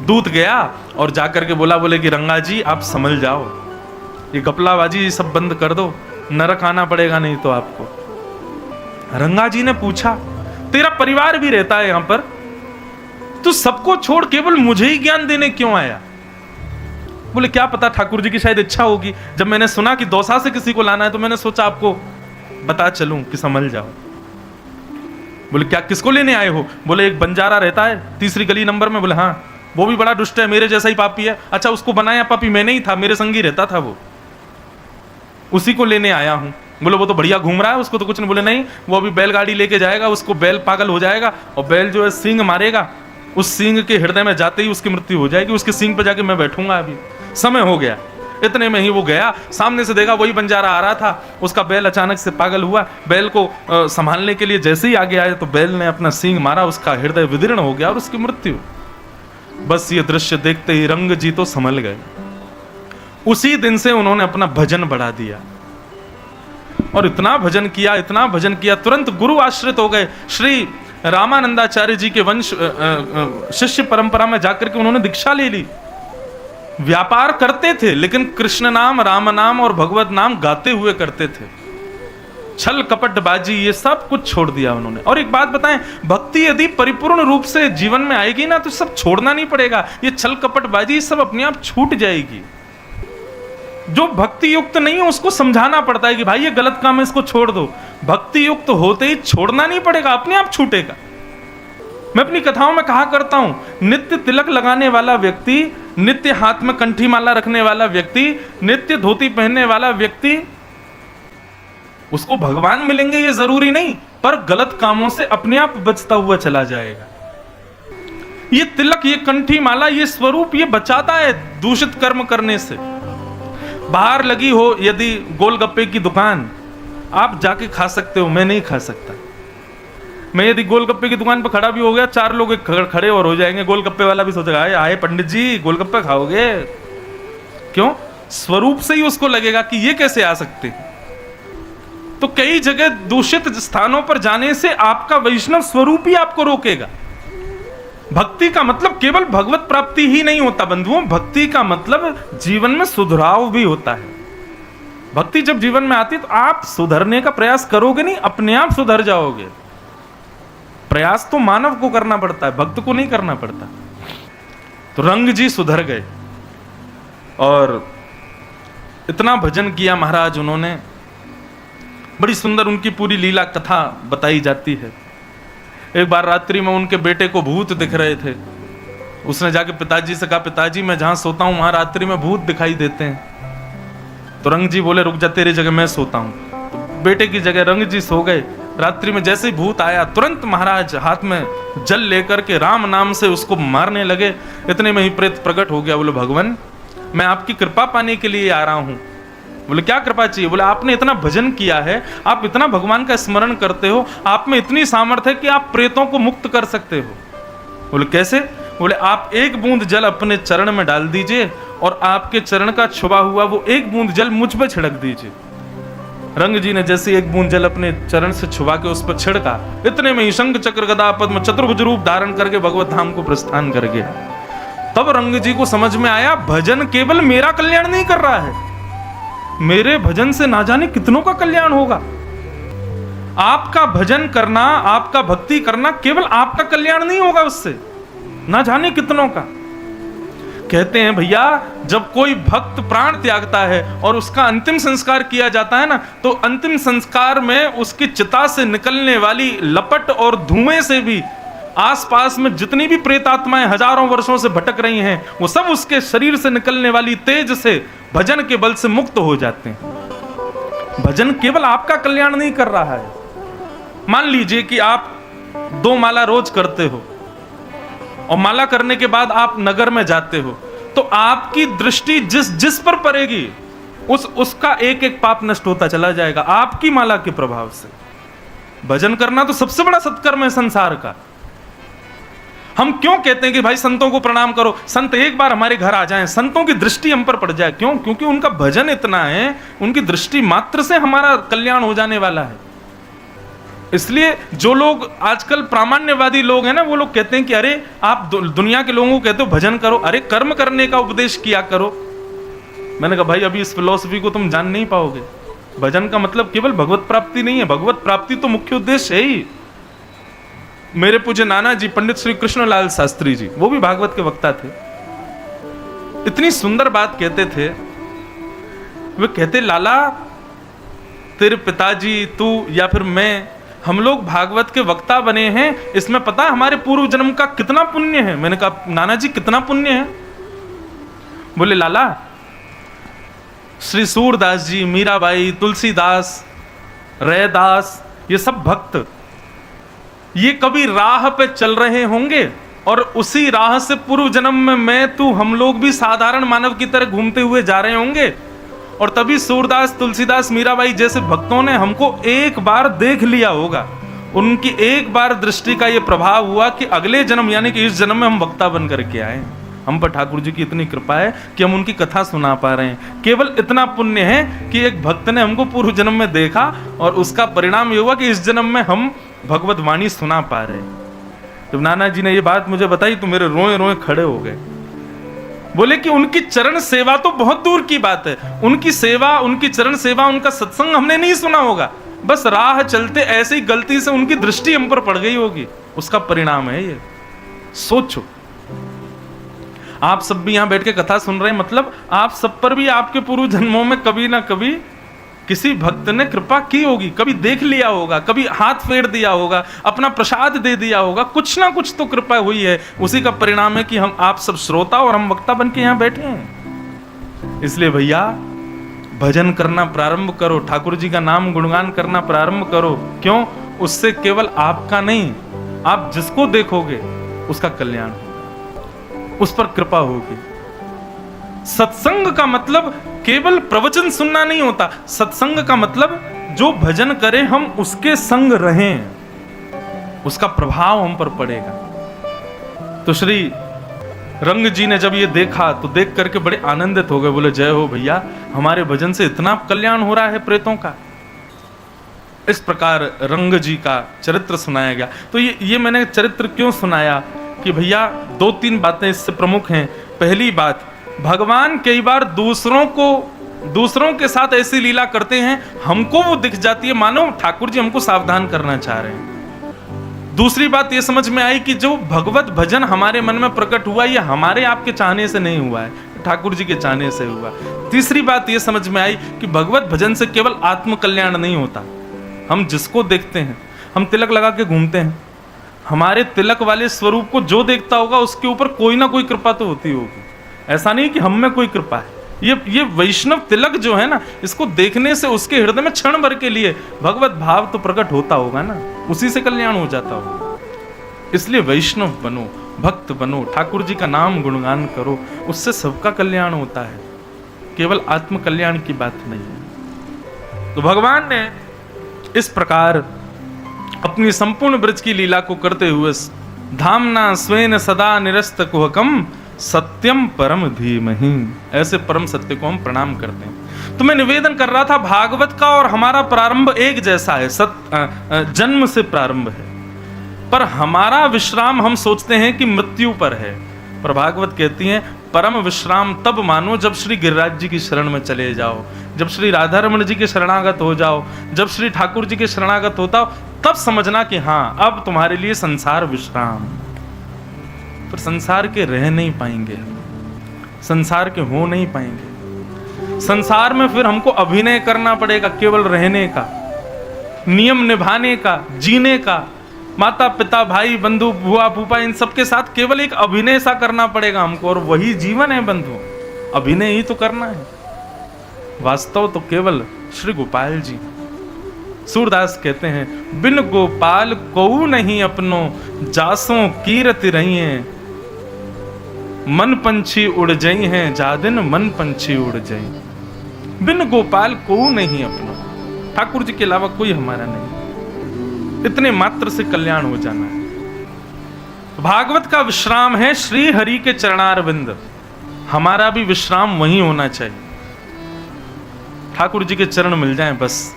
दूत गया और जाकर के बोले कि रंगा जी आप संभल जाओ, ये गपलाबाजी सब बंद कर दो, नरक आना पड़ेगा नहीं तो आपको। रंगा जी ने पूछा, तेरा परिवार भी रहता है यहां पर, तू सबको छोड़ केवल मुझे ही ज्ञान देने क्यों आया? बोले क्या पता, ठाकुर जी की शायद इच्छा होगी। जब मैंने सुना कि दौसा से किसी को लाना है तो मैंने सोचा आपको बता चलूं कि संभल जाओ। बोले क्या, किसको लेने आए हो? बोले एक बंजारा रहता है 3री गली नंबर में। बोले हाँ, वो भी बड़ा दुष्ट है, मेरे जैसा ही पापी है। अच्छा, उसको बनाया पापी मैंने ही था, मेरे संगी रहता था वो, उसी को लेने आया हूं। बोले वो तो बढ़िया घूम रहा है, उसको तो कुछ नहीं। बोले नहीं, वो अभी बैलगाड़ी लेके जाएगा, उसको बैल पागल हो जाएगा और बैल जो है सींग मारेगा, उस सींग के हृदय में जाते ही उसकी मृत्यु हो जाएगी, उसके सींग पे जाके मैं बैठूंगा। अभी समय हो गया। इतने में ही वो गया, सामने से देखा वही बंजारा आ रहा था, उसका बैल अचानक से पागल हुआ। बैल को संभालने के लिए जैसे ही आगे आए तो बैल ने अपना सींग मारा, उसका हृदय विदीर्ण हो गया और उसकी मृत्यु। बस ये दृश्य देखते ही रंग जी तो संभल गए। उसी दिन से उन्होंने अपना भजन बढ़ा दिया और इतना भजन किया, इतना भजन किया, तुरंत गुरु आश्रित हो गए। श्री रामानंदाचार्य जी के वंश शिष्य परंपरा में जाकर के उन्होंने दीक्षा ले ली। व्यापार करते थे लेकिन कृष्ण नाम, राम नाम और भगवत नाम गाते हुए करते थे। छल कपट बाजी ये सब कुछ छोड़ दिया उन्होंने। और एक बात बताएं, भक्ति यदि परिपूर्ण रूप से जीवन में आएगी ना तो सब छोड़ना नहीं पड़ेगा। ये छल कपट बाजी सब अपने आप छूट जाएगी। जो भक्ति युक्त नहीं है उसको समझाना पड़ता है कि भाई ये गलत काम है, इसको छोड़ दो। भक्ति युक्त होते ही छोड़ना नहीं पड़ेगा, अपने आप छूटेगा। मैं अपनी कथाओं में कहा करता हूं, नित्य तिलक लगाने वाला व्यक्ति, नित्य हाथ में कंठी माला रखने वाला व्यक्ति, नित्य धोती पहनने वाला व्यक्ति, उसको भगवान मिलेंगे ये जरूरी नहीं, पर गलत कामों से अपने आप बचता हुआ चला जाएगा। ये तिलक, ये कंठी माला, ये स्वरूप ये बचाता है दूषित कर्म करने से। बाहर लगी हो यदि गोलगप्पे की दुकान, आप जाके खा सकते हो, मैं नहीं खा सकता। मैं यदि गोलगप्पे की दुकान पर खड़ा भी हो गया, 4 लोग खड़े और हो जाएंगे, गोलगप्पे वाला भी सोचेगा आए पंडित जी गोलगप्पे खाओगे? क्यों? स्वरूप से ही उसको लगेगा कि ये कैसे आ सकते हैं। तो कई जगह दूषित स्थानों पर जाने से आपका वैष्णव स्वरूप ही आपको रोकेगा। भक्ति का मतलब केवल भगवत प्राप्ति ही नहीं होता बंधुओं, भक्ति का मतलब जीवन में सुधराव भी होता है। भक्ति जब जीवन में आती है तो आप सुधरने का प्रयास करोगे नहीं, अपने आप सुधर जाओगे। प्रयास तो मानव को करना पड़ता है, भक्त को नहीं करना पड़ता। तो रंग जी सुधर गए और इतना भजन किया महाराज उन्होंने। बड़ी सुंदर उनकी पूरी लीला कथा बताई जाती है। एक बार रात्रि में उनके बेटे को भूत दिख रहे थे। उसने जाके पिताजी से कहा, पिताजी मैं जहां सोता हूं वहां रात्रि में भूत दिखाई देते हैं। तो रंग जी बोले, रुक जा, तेरी जगह मैं सोता हूं। तो बेटे की जगह रंग जी सो गए। रात्रि में जैसे ही भूत आया, तुरंत महाराज हाथ में जल लेकर के राम नाम से उसको मारने लगे। इतने में ही प्रेत प्रकट हो गया। बोले, भगवान मैं आपकी कृपा पाने के लिए आ रहा हूं। बोले, क्या कृपा चाहिए? बोले, आपने इतना भजन किया है, आप इतना भगवान का स्मरण करते हो, आप में इतनी सामर्थ्य है कि आप प्रेतों को मुक्त कर सकते हो। बोले, कैसे? बोले आप एक बूंद जल अपने चरण में डाल दीजिए और आपके चरण का छुपा हुआ वो एक बूंद जल मुझ पर छिड़क दीजिए। रंग जी ने जैसे एक बूंद जल अपने चरण से छुपा के उस पर छिड़का, इतने में ही शंख चक्र गदा पद्म चतुर्भुज रूप धारण करके भगवत धाम को प्रस्थान कर गया। तब रंग जी को समझ में आया भजन केवल मेरा कल्याण नहीं कर रहा है, मेरे भजन से ना जाने कितनों का कल्याण होगा। आपका भजन करना, आपका भक्ति करना केवल आपका कल्याण नहीं होगा, उससे ना जाने कितनों का। कहते हैं भैया जब कोई भक्त प्राण त्यागता है और उसका अंतिम संस्कार किया जाता है ना, तो अंतिम संस्कार में उसकी चिता से निकलने वाली लपट और धुएं से भी आसपास में जितनी भी प्रेतात्माएं हजारों वर्षों से भटक रही हैं, वो सब उसके शरीर से निकलने वाली तेज से भजन के बल से मुक्त हो जाते हैं। भजन केवल आपका कल्याण नहीं कर रहा है। मान लीजिए कि आप 2 माला रोज करते हो और माला करने के बाद आप नगर में जाते हो, तो आपकी दृष्टि जिस पर पड़ेगी उसका एक एक पाप नष्ट होता चला जाएगा आपकी माला के प्रभाव से। भजन करना तो सबसे बड़ा सत्कर्म है संसार का। हम क्यों कहते हैं कि भाई संतों को प्रणाम करो, संत एक बार हमारे घर आ जाएं, संतों की दृष्टि हम पर पड़ जाए। क्यों? क्योंकि उनका भजन इतना है, उनकी दृष्टि मात्र से हमारा कल्याण हो जाने वाला है। इसलिए जो लोग आजकल प्रामाण्यवादी लोग हैं ना, वो लोग कहते हैं कि अरे आप दुनिया के लोगों को कहते हो भजन करो, अरे कर्म करने का उपदेश किया करो। मैंने कहा भाई अभी इस फिलॉसफी को तुम जान नहीं पाओगे। भजन का मतलब केवल भगवत प्राप्ति नहीं है, भगवत प्राप्ति तो मुख्य उद्देश्य है ही। मेरे पूज्य नाना जी पंडित श्री कृष्णलाल शास्त्री जी, वो भी भागवत के वक्ता थे, इतनी सुंदर बात कहते थे। वे कहते लाला तेरे पिताजी, तू या फिर मैं, हम लोग भागवत के वक्ता बने हैं, इसमें पता है हमारे पूर्व जन्म का कितना पुण्य है। मैंने कहा नाना जी कितना पुण्य है? बोले लाला श्री सूरदास जी, मीराबाई, तुलसीदास, रैदास, ये सब भक्त ये कभी राह पे चल रहे होंगे और उसी राह से पूर्व जन्म में मैं, तू, हम लोग भी साधारण मानव की तरह घूमते हुए जा रहे होंगे, और तभी सूरदास, तुलसीदास, मीराबाई जैसे भक्तों ने हमको एक बार देख लिया होगा। उनकी एक बार दृष्टि का ये प्रभाव हुआ कि अगले जन्म यानी कि इस जन्म में हम वक्ता बन करके आए। हम पर ठाकुर जी की इतनी कृपा है कि हम उनकी कथा सुना पा रहे हैं। केवल इतना पुण्य है कि एक भक्त ने हमको पूर्व जन्म में देखा और उसका परिणाम ये हुआ कि इस जन्म में हम भगवत वाणी सुना पा रहे हैं। जब नाना जी ने ये बात मुझे बताई तो मेरे रोए रोए खड़े हो गए। बोले कि उनकी चरण सेवा तो बहुत दूर की बात है, उनकी सेवा, उनकी चरण सेवा, उनका सत्संग हमने नहीं सुना होगा, बस राह चलते ऐसे ही गलती से उनकी दृष्टि हम पर पड़ गई होगी, उसका परिणाम है ये। सोचो आप सब भी यहां बैठ के कथा सुन रहे हैं, मतलब आप सब पर भी आपके पूर्व जन्मों में कभी ना कभी किसी भक्त ने कृपा की होगी, कभी देख लिया होगा, कभी हाथ फेर दिया होगा, अपना प्रसाद दे दिया होगा, कुछ ना कुछ तो कृपा हुई है। उसी का परिणाम है कि हम आप सब श्रोता और हम वक्ता बन के यहाँ बैठे हैं। इसलिए भैया भजन करना प्रारंभ करो, ठाकुर जी का नाम गुणगान करना प्रारंभ करो। क्यों? उससे केवल आपका नहीं, आप जिसको देखोगे उसका कल्याण होगा, उस पर कृपा होगी। सत्संग का मतलब केवल प्रवचन सुनना नहीं होता, सत्संग का मतलब जो भजन करे हम उसके संग रहें, उसका प्रभाव हम पर पड़ेगा। तो श्री रंग जी ने जब ये देखा तो देख करके बड़े आनंदित हो गए। बोले जय हो भैया, हमारे भजन से इतना कल्याण हो रहा है प्रेतों का। इस प्रकार रंग जी का चरित्र सुनाया गया। तो ये मैंने चरित्र क्यों सुनाया कि भैया 2-3 बातें इससे प्रमुख हैं। पहली बात, भगवान कई बार दूसरों के साथ ऐसी लीला करते हैं, हमको वो दिख जाती है मानो ठाकुर जी हमको सावधान करना चाह रहे हैं। दूसरी बात ये समझ में आई कि जो भगवत भजन हमारे मन में प्रकट हुआ, ये हमारे आपके चाहने से नहीं हुआ है, ठाकुर जी के चाहने से हुआ। तीसरी बात ये समझ में आई कि भगवत भजन से केवल आत्म कल्याण नहीं होता। हम जिसको देखते हैं, हम तिलक लगा के घूमते हैं, हमारे तिलक वाले स्वरूप को जो देखता होगा उसके ऊपर कोई ना कोई कृपा तो होती होगी। ऐसा नहीं कि हम में कोई कृपा है। ये वैष्णव तिलक जो है ना, इसको देखने से उसके हृदय में क्षण भर के लिए भगवत भाव तो प्रकट होता होगा ना, उसी से कल्याण हो जाता होगा। इसलिए वैष्णव बनो, भक्त बनो, ठाकुर जी का नाम गुणगान करो, उससे सबका कल्याण होता है, केवल आत्म कल्याण की बात नहीं है। तो भगवान ने इस प्रकार अपनी संपूर्ण ब्रज की लीला को करते हुए धामना स्वेन सदा निरस्त कुहकम सत्यम परम धीमहि। ऐसे परम सत्य को हम प्रणाम करते हैं। तो मैं निवेदन कर रहा था, भागवत का और हमारा प्रारंभ एक जैसा है, जन्म से प्रारंभ है, पर हमारा विश्राम हम सोचते हैं कि मृत्यु पर है। पर भागवत कहती है परम विश्राम तब मानो जब श्री गिरिराज जी की शरण में चले जाओ, जब श्री राधा रमण जी के शरणागत हो जाओ, जब श्री ठाकुर जी के शरणागत होता हो, तब समझना कि हाँ अब तुम्हारे लिए संसार विश्राम। पर संसार के रह नहीं पाएंगे, संसार के हो नहीं पाएंगे। संसार में फिर हमको अभिनय करना पड़ेगा, केवल रहने का, नियम निभाने का, जीने का। माता पिता भाई बंधु बुआ फूफा इन सबके साथ केवल एक अभिनय सा करना पड़ेगा हमको, और वही जीवन है बंधु, अभिनय ही तो करना है। वास्तव तो केवल श्री गोपाल जी। सूरदास कहते हैं बिन गोपाल कोऊ नहीं अपनो, जासों कीरत रही हैं, मन पंछी उड़ जाई हैं, जादिन मन पंछी उड़ जाई। बिन गोपाल कोऊ नहीं अपनो, ठाकुर जी के अलावा कोई हमारा नहीं, इतने मात्र से कल्याण हो जाना है। भागवत का विश्राम है श्री हरि के चरणारविंद, हमारा भी विश्राम वहीं होना चाहिए। ठाकुर जी के चरण मिल जाएं बस।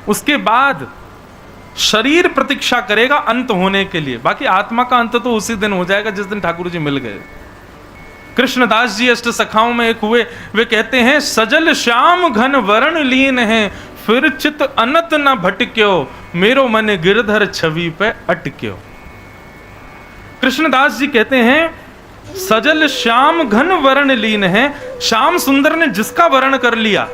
उसके बाद शरीर प्रतीक्षा करेगा अंत होने के लिए, बाकी आत्मा का अंत तो उसी दिन हो जाएगा जिस दिन ठाकुर जी मिल गए। कृष्णदास जी अष्ट सखाओं में एक हुए, वे कहते हैं सजल श्याम घन वरण लीन है, फिर चित अनत न भटक्यो, मेरो मन गिरधर छवि पे अटक्यो। कृष्णदास जी कहते हैं सजल श्याम घन वर्ण लीन है, श्याम सुंदर ने जिसका वर्ण कर लिया,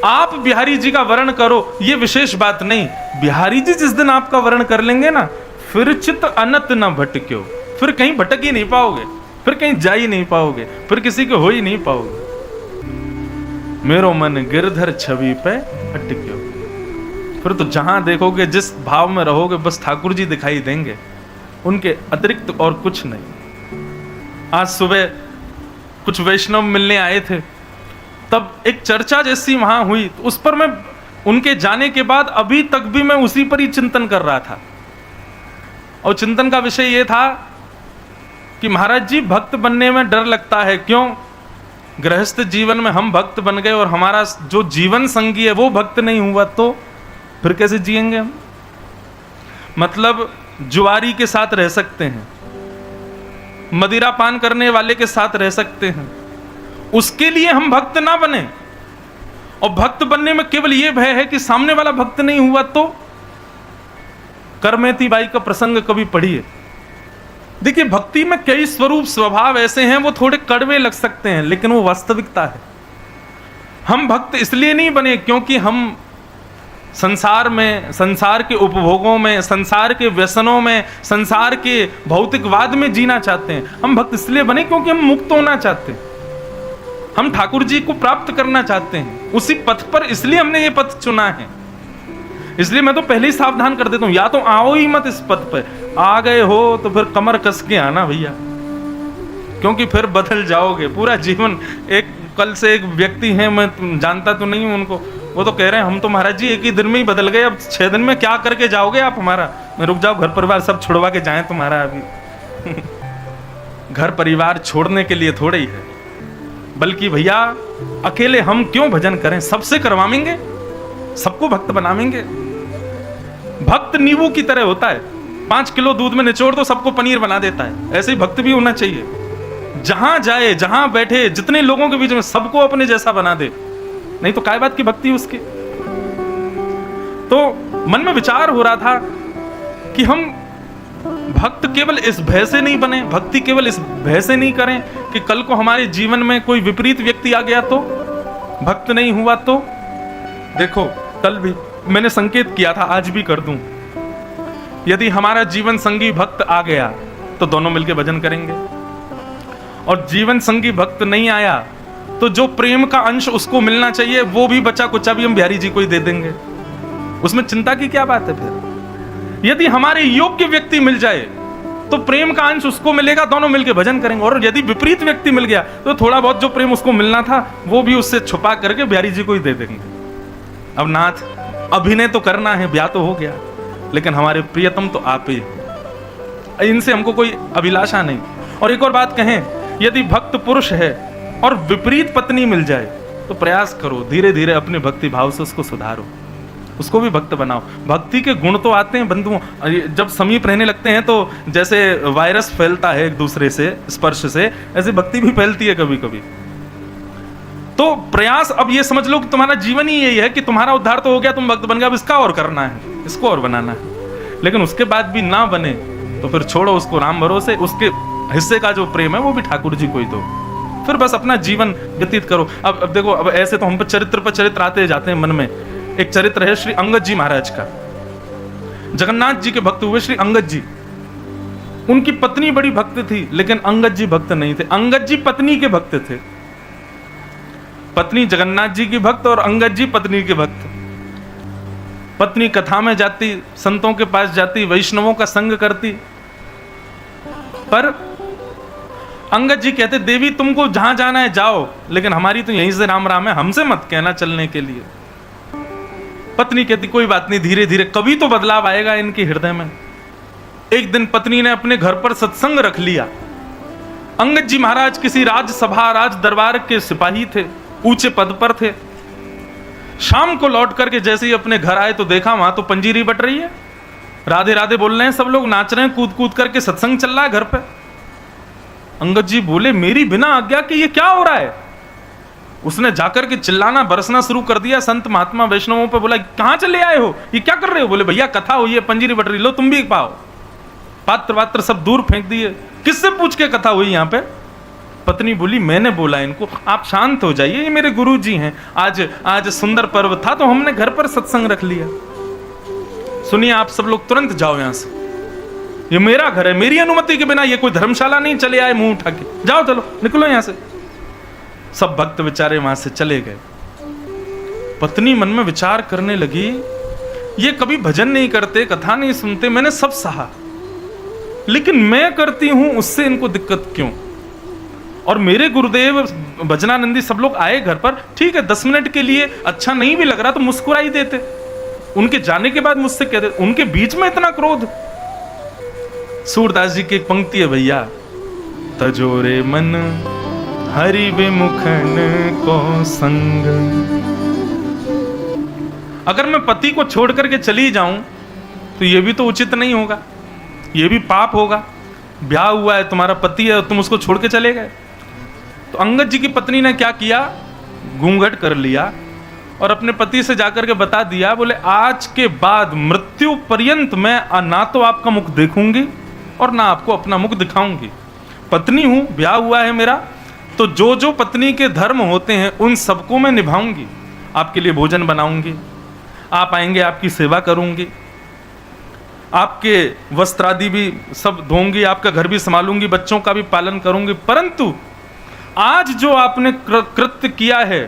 आप बिहारी जी का वर्ण करो ये विशेष बात नहीं, बिहारी जी जिस दिन आपका वर्ण कर लेंगे ना, फिर चित अनत न भटक्यो, फिर कहीं भटक ही नहीं पाओगे, फिर कहीं जा ही नहीं पाओगे, फिर किसी के हो ही नहीं पाओगे। मेरो मन गिरधर छवि पे अटक्यो, फिर तो जहां देखोगे जिस भाव में रहोगे बस ठाकुर जी दिखाई देंगे, उनके अतिरिक्त और कुछ नहीं। आज सुबह कुछ वैष्णव मिलने आए थे, तब एक चर्चा जैसी वहां हुई, तो उस पर मैं उनके जाने के बाद अभी तक भी मैं उसी पर ही चिंतन कर रहा था। और चिंतन का विषय यह था कि महाराज जी भक्त बनने में डर लगता है, क्यों? गृहस्थ जीवन में हम भक्त बन गए और हमारा जो जीवन संगी है वो भक्त नहीं हुआ, तो फिर कैसे जिएंगे हम? मतलब जुआरी के साथ रह सकते हैं, मदिरा पान करने वाले के साथ रह सकते हैं, उसके लिए हम भक्त ना बने। और भक्त बनने में केवल यह भय है कि सामने वाला भक्त नहीं हुआ तो। करमेती बाई का प्रसंग कभी पढ़िए। देखिए भक्ति में कई स्वरूप स्वभाव ऐसे हैं, वो थोड़े कड़वे लग सकते हैं, लेकिन वो वास्तविकता है। हम भक्त इसलिए नहीं बने क्योंकि हम संसार में, संसार के उपभोगों में, संसार के व्यसनों में, संसार के भौतिकवाद में जीना चाहते हैं। हम भक्त इसलिए बने क्योंकि हम मुक्त होना चाहते हैं, हम ठाकुर जी को प्राप्त करना चाहते हैं। उसी पथ पर इसलिए हमने ये पथ चुना है। इसलिए मैं तो पहले ही सावधान कर देता हूं, या तो आओ ही मत इस पथ पर, आ गए हो तो फिर कमर कस के आना भैया, क्योंकि फिर बदल जाओगे पूरा जीवन। एक कल से एक व्यक्ति हैं, मैं जानता तो नहीं हूं उनको, वो तो कह रहे हैं हम तो महाराज जी एक ही दिन में ही बदल गए, अब 6 दिन में क्या करके जाओगे आप हमारा? मैं रुक जाओ, घर परिवार सब छुड़वा के जाएं तुम्हारा अभी। घर परिवार छोड़ने के लिए थोड़े ही है, बल्कि भैया अकेले हम क्यों भजन करें, सबसे करवाएंगे, सबको भक्त बनाएंगे। भक्त नींबू की तरह होता है, 5 किलो दूध में निचोड़ तो सबको पनीर बना देता है। ऐसे ही भक्त भी होना चाहिए, जहां जाए जहां बैठे जितने लोगों के बीच में सबको अपने जैसा बना दे, नहीं तो काय बात की भक्ति उसकी। तो मन में विचार हो रहा था कि हम भक्त केवल इस भय से नहीं बने, भक्ति केवल इस भय से नहीं करें कि कल को हमारे जीवन में कोई विपरीत व्यक्ति आ गया तो, भक्त नहीं हुआ तो। देखो कल भी मैंने संकेत किया था, आज भी कर दूं, यदि हमारा जीवन संगी भक्त आ गया तो दोनों मिलकर भजन करेंगे, और जीवन संगी भक्त नहीं आया तो जो प्रेम का अंश उसको मिलना चाहिए वो भी बचा कुचा भी हम बिहारी जी को ही दे देंगे। उसमें चिंता की क्या बात है? फिर यदि हमारे योग्य व्यक्ति मिल जाए तो प्रेम का अंश उसको मिलेगा, दोनों मिलकर भजन करेंगे। और यदि विपरीत व्यक्ति मिल गया तो थोड़ा बहुत जो प्रेम उसको मिलना था वो भी उससे छुपा करके बिहारी जी को ही दे देंगे। अब नाथ अभिनय तो करना है, ब्याह तो हो गया, लेकिन हमारे प्रियतम तो आप ही। इनसे हमको कोई अभिलाषा नहीं। और एक और बात कहें, यदि भक्त पुरुष है और विपरीत पत्नी मिल जाए तो प्रयास करो, धीरे धीरे अपने भक्ति भाव से उसको सुधारो, उसको भी भक्त बनाओ। भक्ति के गुण तो आते हैं बंधुओं, जब समीप रहने लगते हैं तो जैसे वायरस फैलता है एक दूसरे से स्पर्श से, ऐसे भक्ति भी फैलती है कभी कभी। तो प्रयास, अब ये समझ लो कि तुम्हारा जीवन ही यही है कि तुम्हारा उद्धार तो हो गया, तुम भक्त बन गए, अब इसका और करना है, इसको और बनाना है। लेकिन उसके बाद भी ना बने तो फिर छोड़ो उसको, राम भरोसे, उसके हिस्से का जो प्रेम है वो भी ठाकुर जी को ही दो, फिर बस अपना जीवन व्यतीत करो। अब देखो, अब ऐसे तो हम पर चरित्र आते जाते हैं मन में। एक चरित्र है श्री अंगद जी महाराज का। जगन्नाथ जी के भक्त हुए श्री अंगद जी। उनकी पत्नी बड़ी भक्त थी, लेकिन अंगद जी भक्त नहीं थे। अंगद जी पत्नी के भक्त थे, पत्नी जगन्नाथ जी की भक्त और अंगद जी पत्नी के भक्त। पत्नी कथा में जाती, संतों के पास जाती, वैष्णवों का संग करती, पर अंगद जी कहते देवी तुमको जहां जाना है जाओ, लेकिन हमारी तो यहीं से राम राम है, हमसे मत कहना चलने के लिए। पत्नी कहती कोई बात नहीं, धीरे धीरे कभी तो बदलाव आएगा इनके हृदय में। एक दिन पत्नी ने अपने घर पर सत्संग रख लिया। अंगद जी महाराज किसी राजसभा, राज दरबार के सिपाही थे, ऊंचे पद पर थे। शाम को लौट करके जैसे ही अपने घर आए तो देखा वहां तो पंजीरी बट रही है, राधे राधे बोल रहे हैं, सब लोग नाच रहे हैं, कूद कूद करके सत्संग चल रहा है घर पे। अंगद जी बोले मेरी बिना आज्ञा के ये क्या हो रहा है? उसने जाकर के चिल्लाना बरसना शुरू कर दिया संत महात्मा वैष्णवों पे। बोला कहां चले आए हो, ये क्या कर रहे हो? बोले भैया कथा हुई है, पंजीरी बट रही, लो तुम भी पाओ। पात्र वात्र सब दूर फेंक दिए। किससे पूछ के कथा हुई यहाँ पे? पत्नी बोली मैंने बोला इनको, आप शांत हो जाइए, ये मेरे गुरु जी हैं, आज सुंदर पर्व था तो हमने घर पर सत्संग रख लिया। सुनिए आप सब लोग तुरंत जाओ यहां से, ये मेरा घर है, मेरी अनुमति के बिना ये कोई धर्मशाला नहीं, चले आए मुंह उठा के, जाओ चलो निकलो यहां से। सब भक्त बेचारे वहां से चले गए। पत्नी मन में विचार करने लगी, ये कभी भजन नहीं करते, कथा नहीं सुनते, मैंने सब सहा, लेकिन मैं करती हूं उससे इनको दिक्कत क्यों? और मेरे गुरुदेव भजनानंदी सब लोग आए घर पर, ठीक है 10 मिनट के लिए अच्छा नहीं भी लग रहा तो मुस्कुरा ही देते, उनके जाने के बाद मुझसे कहते, उनके बीच में इतना क्रोध। सूरदास जी की एक पंक्ति है भैया, तजोरे मन हरि विमुखन को संग। अगर मैं पति को छोड़ करके चली जाऊं तो ये भी तो उचित नहीं होगा, ये भी पाप होगा। ब्याह हुआ है, तुम्हारा पति है, तुम उसको छोड़ के चले गए। तो अंगद जी की पत्नी ने क्या किया, घूंघट कर लिया और अपने पति से जाकर के बता दिया, बोले आज के बाद मृत्यु पर्यंत मैं ना तो आपका मुख देखूंगी और ना आपको अपना मुख दिखाऊंगी। पत्नी हूं, ब्याह हुआ है मेरा, तो जो जो पत्नी के धर्म होते हैं उन सबको मैं निभाऊंगी। आपके लिए भोजन बनाऊंगी, आप आएंगे आपकी सेवा करूंगी, आपके वस्त्र आदि भी सब धोऊंगी, आपका घर भी संभालूंगी, बच्चों का भी पालन करूंगी। परंतु आज जो आपने कृत्य किया है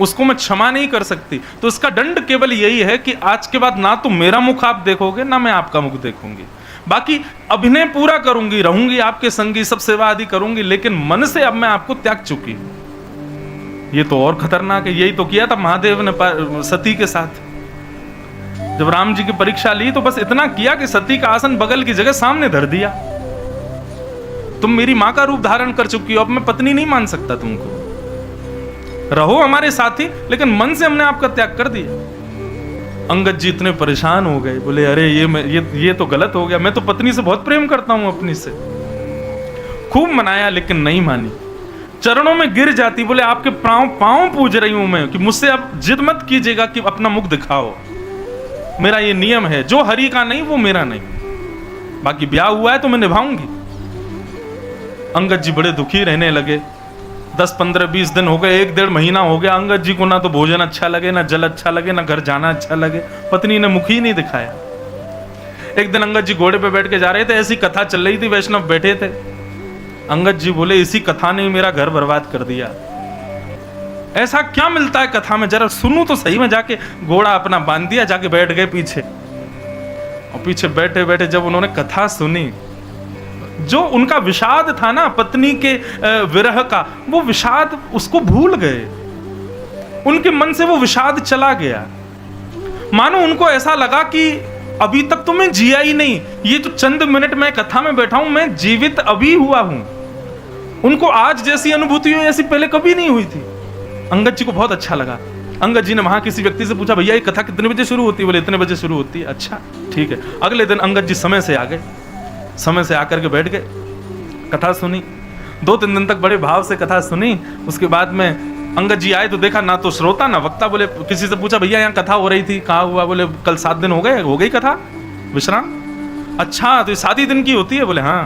उसको मैं क्षमा नहीं कर सकती। तो इसका दंड केवल यही है कि आज के बाद ना तो मेरा मुख आप देखोगे ना मैं आपका मुख देखूंगी। बाकी अभिनय पूरा करूंगी, रहूंगी आपके संगी, सब सेवा आदि करूंगी, लेकिन मन से अब मैं आपको त्याग चुकी हूं। ये तो और खतरनाक है। यही तो किया था महादेव ने सती के साथ। जब राम जी की परीक्षा ली तो बस इतना किया कि सती का आसन बगल की जगह सामने धर दिया। तुम मेरी मां का रूप धारण कर चुकी हो, अब मैं पत्नी नहीं मान सकता तुमको, रहो हमारे साथी, लेकिन मन से हमने आपका त्याग कर दिया। अंगद जी इतने परेशान हो गए, बोले अरे ये तो गलत हो गया, मैं तो पत्नी से बहुत प्रेम करता हूं अपनी से। खूब मनाया लेकिन नहीं मानी, चरणों में गिर जाती, बोले आपके पांव पूज रही हूं मैं कि मुझसे अब जिद मत कीजिएगा कि अपना मुख दिखाओ, मेरा ये नियम है, जो हरि का नहीं वो मेरा नहीं, बाकी ब्याह हुआ है तो मैं निभाऊंगी। अंगद जी बड़े दुखी रहने लगे। 10, 15, 20 दिन हो गए, 1-1.5 महीना हो गया। अंगद जी को ना तो भोजन अच्छा लगे, ना जल अच्छा लगे, ना घर जाना अच्छा लगे, पत्नी ने मुख ही नहीं दिखाया। एक दिन अंगद जी घोड़े पे बैठ के जा रहे थे, ऐसी कथा चल रही थी, वैष्णव बैठे थे। अंगद जी बोले इसी कथा ने मेरा घर बर्बाद कर दिया। ऐसा क्या मिलता है कथा में, जरा सुनूं तो सही में। जाके घोड़ा अपना बांध दिया, जाके बैठ गए पीछे। और पीछे बैठे बैठे जब उन्होंने कथा सुनी, जो उनका विषाद था ना पत्नी के विरह का, वो विषाद उसको भूल गए, उनके मन से वो विषाद चला गया। मानो उनको ऐसा लगा कि अभी तक तो मैं जिया ही नहीं, ये जो चंद मिनट मैं कथा में बैठा हूं, मैं जीवित अभी हुआ हूं। उनको आज जैसी अनुभूति हुई ऐसी पहले कभी नहीं हुई थी। अंगद जी को बहुत अच्छा लगा। अंगद जी ने वहां किसी व्यक्ति से पूछा, भैया ये कथा कितने बजे शुरू होती है? बोले इतने बजे शुरू होती है। अच्छा ठीक है। अगले दिन अंगद जी समय से आ गए, समय से आकर के बैठ गए, कथा सुनी। 2-3 दिन तक बड़े भाव से कथा सुनी। उसके बाद में अंगद जी आए तो देखा ना तो श्रोता ना वक्ता। बोले किसी से पूछा, भैया यहाँ कथा हो रही थी, कहाँ हुआ? बोले कल 7 दिन हो गई कथा, विश्राम। अच्छा तो 7 ही दिन की होती है? बोले हाँ।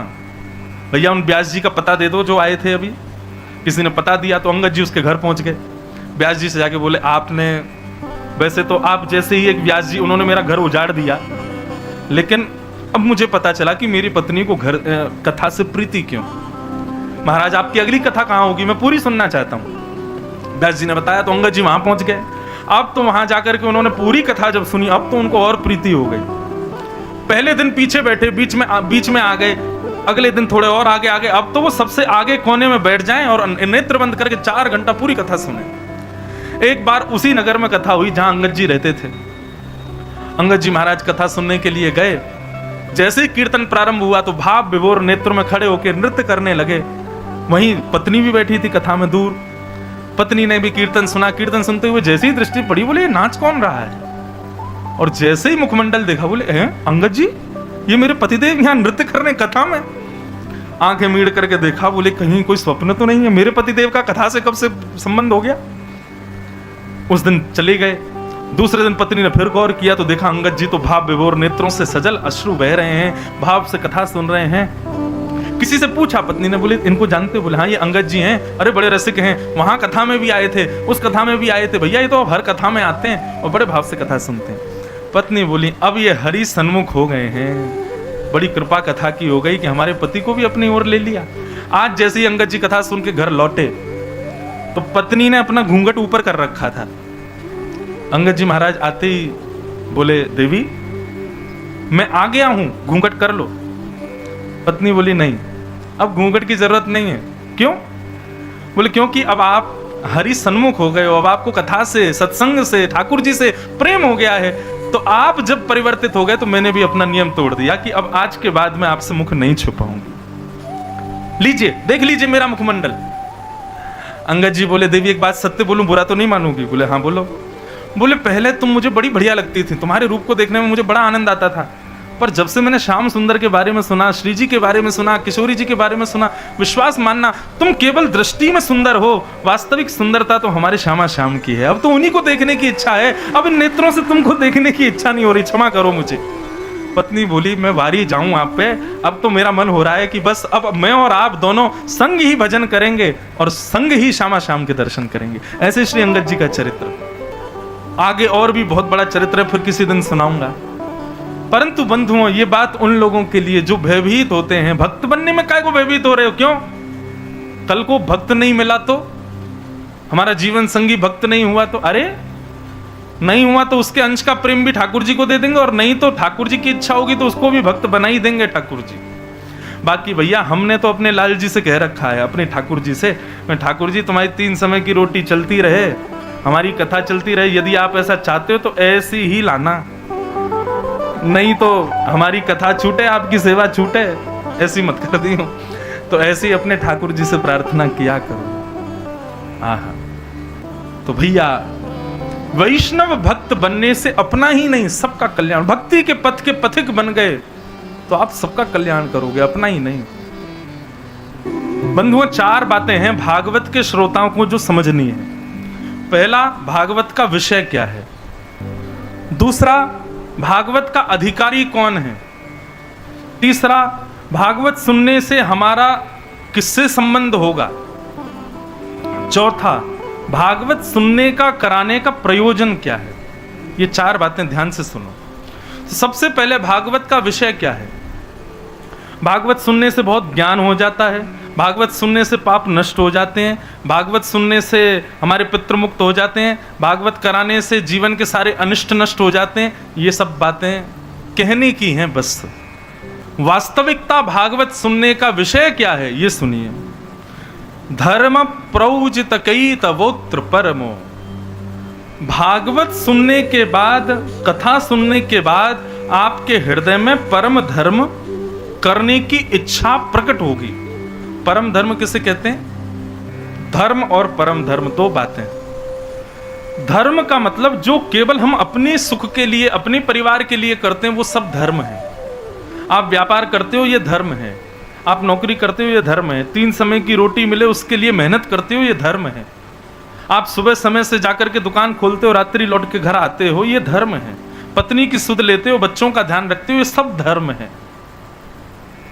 भैया उन व्यास जी का पता दे दो जो आए थे अभी। किसी ने पता दिया तो अंगद जी उसके घर पहुंच गए। व्यास जी से जाके बोले, आपने वैसे तो आप जैसे ही एक व्यास जी, उन्होंने मेरा घर उजाड़ दिया, लेकिन अब मुझे पता चला कि मेरी पत्नी को घर कथा से प्रीति क्यों। महाराज आपकी अगली कथा कहाँ होगी, मैं पूरी सुनना चाहता हूँ। व्यास जी ने बताया तो अंगद जी वहां पहुंच गए। अब तो वहां जाकर के उन्होंने पूरी कथा जब सुनी, अब तो उनको और प्रीति हो गई। पहले दिन पीछे बैठे, बीच में आ गए, अगले दिन थोड़े और आगे, अब तो वो सबसे आगे कोने में बैठ जाएं और नेत्र बंद करके 4 घंटा पूरी कथा सुने। एक बार उसी नगर में कथा हुई जहां अंगद जी रहते थे। अंगद जी महाराज कथा सुनने के लिए गए। जैसे ही कीर्तन प्रारंभ हुआ तो भाव विभोर नेत्र में खड़े होकर नृत्य करने लगे। वहीं पत्नी भी बैठी थी कथा में दूर। पत्नी ने भी कीर्तन सुना। कीर्तन सुनते हुए जैसे ही दृष्टि पड़ी, बोले ये नाच कौन रहा है? और जैसे ही मुखमंडल देखा, बोले अंगद जी, ये मेरे पतिदेव यहाँ नृत्य कर रहे हैं कथा में। आंखें मीड़ करके देखा, बोले कहीं कोई स्वप्न तो नहीं है, मेरे पतिदेव का कथा से कब से संबंध हो गया। उस दिन चले गए। दूसरे दिन पत्नी ने फिर गौर किया तो देखा अंगद जी तो भाव विभोर नेत्रों से सजल अश्रु बह रहे हैं, भाव से कथा सुन रहे हैं। किसी से पूछा पत्नी ने, बोले इनको जानते? बोले हाँ ये अंगद जी हैं, अरे बड़े रसिक हैं, वहां कथा में भी आए थे, उस कथा में भी आए थे। भैया ये तो हर कथा में आते हैं और बड़े भाव से कथा सुनते हैं। पत्नी बोली अब ये हरि सन्मुख हो गए हैं, बड़ी कृपा कथा की हो गई कि हमारे पति को भी अपनी ओर ले लिया। आज जैसे ही अंगद जी कथा सुन के घर लौटे तो पत्नी ने अपना घूंघट ऊपर कर रखा था। अंगद जी महाराज आते ही बोले, देवी मैं आ गया हूं, घूंघट कर लो। पत्नी बोली नहीं, अब घूंघट की जरूरत नहीं है। क्यों? बोले क्योंकि अब आप हरि सन्मुख हो गए हो, अब आपको कथा से, सत्संग से, ठाकुर जी से प्रेम हो गया है। तो आप जब परिवर्तित हो गए तो मैंने भी अपना नियम तोड़ दिया कि अब आज के बाद मैं आपसे मुख नहीं छुपाऊंगी। लीजिए देख लीजिए मेरा मुखमंडल। अंगद जी बोले, देवी एक बात सत्य बोलूं, बुरा तो नहीं मानूंगी? बोले हाँ बोलो। बोले पहले तुम मुझे बड़ी बढ़िया लगती थी, तुम्हारे रूप को देखने में मुझे बड़ा आनंद आता था, पर जब से मैंने श्याम सुंदर के बारे में सुना, श्री जी के बारे में सुना, किशोरी जी के बारे में सुना, विश्वास मानना तुम केवल दृष्टि में सुंदर हो, वास्तविक सुंदरता तो हमारे श्यामा श्याम की है। अब तो उन्हीं को देखने की इच्छा है, अब इन नेत्रों से तुमको देखने की इच्छा नहीं हो रही, क्षमा करो मुझे। पत्नी बोली मैं वारी जाऊं आप पे, अब तो मेरा मन हो रहा है कि बस अब मैं और आप दोनों संग ही भजन करेंगे और संग ही श्यामा श्याम के दर्शन करेंगे। ऐसे श्री अंगद जी का चरित्र। आगे और भी बहुत बड़ा चरित्र है, फिर किसी दिन सुनाऊंगा। परंतु बंधुओं ये बात उन लोगों के लिए जो भयभीत होते हैं, भक्त बनने में काय को भयभीत हो रहे हो? क्यों? कल को भक्त नहीं मिला तो, हमारा जीवन संगी भक्त नहीं हुआ तो, अरे नहीं हुआ तो उसके अंश का प्रेम भी ठाकुर जी को दे देंगे, और नहीं तो ठाकुर जी की इच्छा होगी तो उसको भी भक्त बना ही देंगे ठाकुर जी। बाकी भैया हमने तो अपने लाल जी से कह रखा है, अपने ठाकुर जी से, मैं ठाकुर जी तुम्हारी 3 समय की रोटी चलती रहे, हमारी कथा चलती रहे, यदि आप ऐसा चाहते हो तो ऐसी ही लाना, नहीं तो हमारी कथा छूटे, आपकी सेवा छूटे, ऐसी मत कर दी हो। तो ऐसे ही अपने ठाकुर जी से प्रार्थना किया करो। आहा, तो भैया वैष्णव भक्त बनने से अपना ही नहीं सबका कल्याण, भक्ति के पथ के पथिक बन गए तो आप सबका कल्याण करोगे, अपना ही नहीं। बंधुओं 4 बातें हैं भागवत के श्रोताओं को जो समझनी है। पहला, भागवत का विषय क्या है। दूसरा, भागवत का अधिकारी कौन है। तीसरा, भागवत सुनने से हमारा किससे संबंध होगा। चौथा, भागवत सुनने का, कराने का प्रयोजन क्या है। ये 4 बातें ध्यान से सुनो। तो सबसे पहले भागवत का विषय क्या है। भागवत सुनने से बहुत ज्ञान हो जाता है, भागवत सुनने से पाप नष्ट हो जाते हैं, भागवत सुनने से हमारे पितृ मुक्त हो जाते हैं, भागवत कराने से जीवन के सारे अनिष्ट नष्ट हो जाते हैं। ये सब बातें कहने की हैं बस। वास्तविकता भागवत सुनने का विषय क्या है ये सुनिए। धर्म प्रौजित कई तवोत्र परमो। भागवत सुनने के बाद, कथा सुनने के बाद आपके हृदय में परम धर्म करने की इच्छा प्रकट होगी। परम धर्म किसे कहते हैं? धर्म और परम धर्म दो बातें। धर्म का मतलब जो केवल हम अपने सुख के लिए, अपने परिवार के लिए करते हैं, वो सब धर्म है। आप व्यापार करते हो, ये धर्म है। आप नौकरी करते हो, ये धर्म है। 3 समय की रोटी मिले उसके लिए मेहनत करते हो, ये धर्म है। आप सुबह समय से जाकर के दुकान खोलते हो, रात्रि लौट के घर आते हो, ये धर्म है। पत्नी की सुध लेते हो, बच्चों का ध्यान रखते हो, ये सब धर्म है।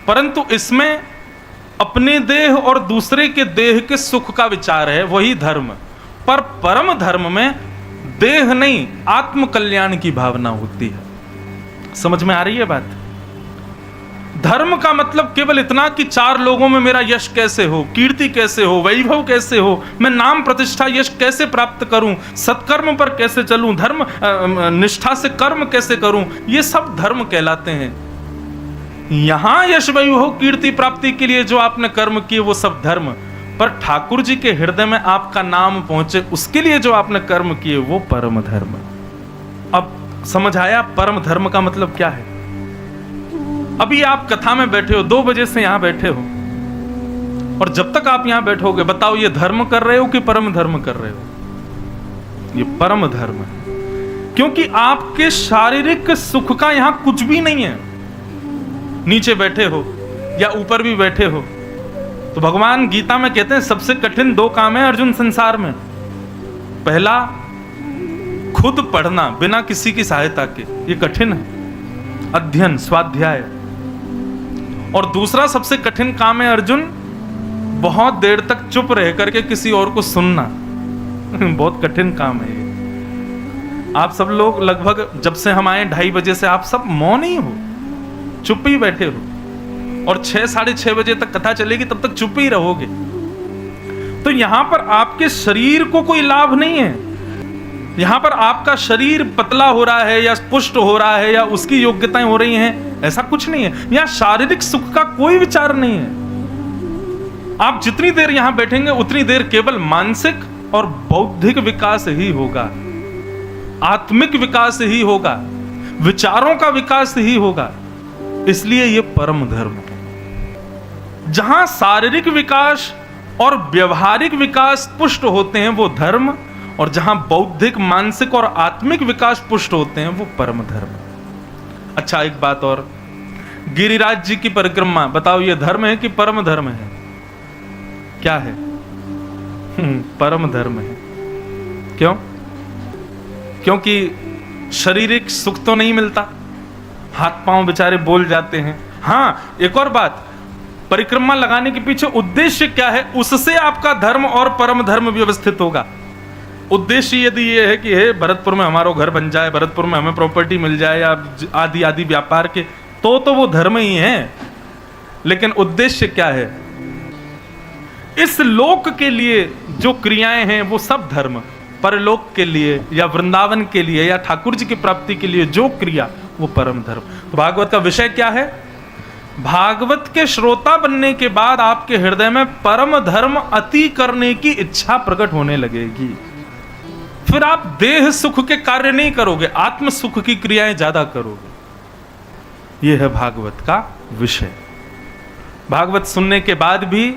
परंतु इसमें अपने देह और दूसरे के देह के सुख का विचार है, वही धर्म। पर परम धर्म में देह नहीं, आत्म कल्याण की भावना होती है। समझ में आ रही है बात? धर्म का मतलब केवल इतना कि 4 लोगों में मेरा यश कैसे हो, कीर्ति कैसे हो, वैभव कैसे हो, मैं नाम प्रतिष्ठा यश कैसे प्राप्त करूं, सत्कर्म पर कैसे चलूं, धर्म निष्ठा से कर्म कैसे करूं, ये सब धर्म कहलाते हैं। यहां यश वैभव कीर्ति प्राप्ति के लिए जो आपने कर्म किए वो सब धर्म, पर ठाकुर जी के हृदय में आपका नाम पहुंचे उसके लिए जो आपने कर्म किए वो परम धर्म। अब समझ आया परम धर्म का मतलब क्या है? अभी आप कथा में बैठे हो, 2 बजे से यहां बैठे हो, और जब तक आप यहां बैठोगे बताओ ये धर्म कर रहे हो कि परम धर्म कर रहे हो? ये परम धर्म है, क्योंकि आपके शारीरिक सुख का यहां कुछ भी नहीं है। नीचे बैठे हो या ऊपर भी बैठे हो, तो भगवान गीता में कहते हैं सबसे कठिन 2 काम है अर्जुन संसार में। पहला, खुद पढ़ना बिना किसी की सहायता के, ये कठिन है, अध्ययन स्वाध्याय। और दूसरा सबसे कठिन काम है अर्जुन, बहुत देर तक चुप रह करके किसी और को सुनना। बहुत कठिन काम है ये। आप सब लोग लगभग जब से हम आए 2:30 बजे से आप सब मौन ही हो, चुप ही बैठे हो, और 6 साढ़े 6 बजे तक कथा चलेगी तब तक चुप ही रहोगे। तो यहां पर आपके शरीर को कोई लाभ नहीं है। यहां पर आपका शरीर पतला हो रहा है या पुष्ट हो रहा है या उसकी योग्यताएं हो रही हैं, ऐसा कुछ नहीं है। यहां शारीरिक सुख का कोई विचार नहीं है। आप जितनी देर यहां बैठेंगे उतनी देर केवल मानसिक और बौद्धिक विकास ही होगा, आत्मिक विकास ही होगा, विचारों का विकास ही होगा। इसलिए यह परम धर्म है। जहां शारीरिक विकास और व्यवहारिक विकास पुष्ट होते हैं वो धर्म, और जहां बौद्धिक, मानसिक और आत्मिक विकास पुष्ट होते हैं वो परम धर्म। अच्छा, एक बात और, गिरिराज जी की परिक्रमा बताओ ये धर्म है कि परम धर्म है? क्या है? परम धर्म है। क्यों? क्योंकि शारीरिक सुख तो नहीं मिलता, हाथ पांव बेचारे बोल जाते हैं। हाँ, एक और बात, परिक्रमा लगाने के पीछे उद्देश्य क्या है, उससे आपका धर्म और परम धर्म व्यवस्थित होगा। उद्देश्य यदि ये है कि हे भरतपुर में हमारा घर बन जाए, भरतपुर में हमें प्रॉपर्टी मिल जाए, या आदि आदि व्यापार के, तो वो धर्म ही है। लेकिन उद्देश्य क्या है? इस लोक के लिए जो क्रियाएं हैं वो सब धर्म, परलोक के लिए या वृंदावन के लिए या ठाकुर जी की प्राप्ति के लिए जो क्रिया वो परम धर्म। तो भागवत का विषय क्या है? भागवत के श्रोता बनने के बाद आपके हृदय में परम धर्म अति करने की इच्छा प्रकट होने लगेगी। फिर आप देह सुख के कार्य नहीं करोगे, आत्म सुख की क्रियाएं ज्यादा करोगे। यह है भागवत का विषय। भागवत सुनने के बाद भी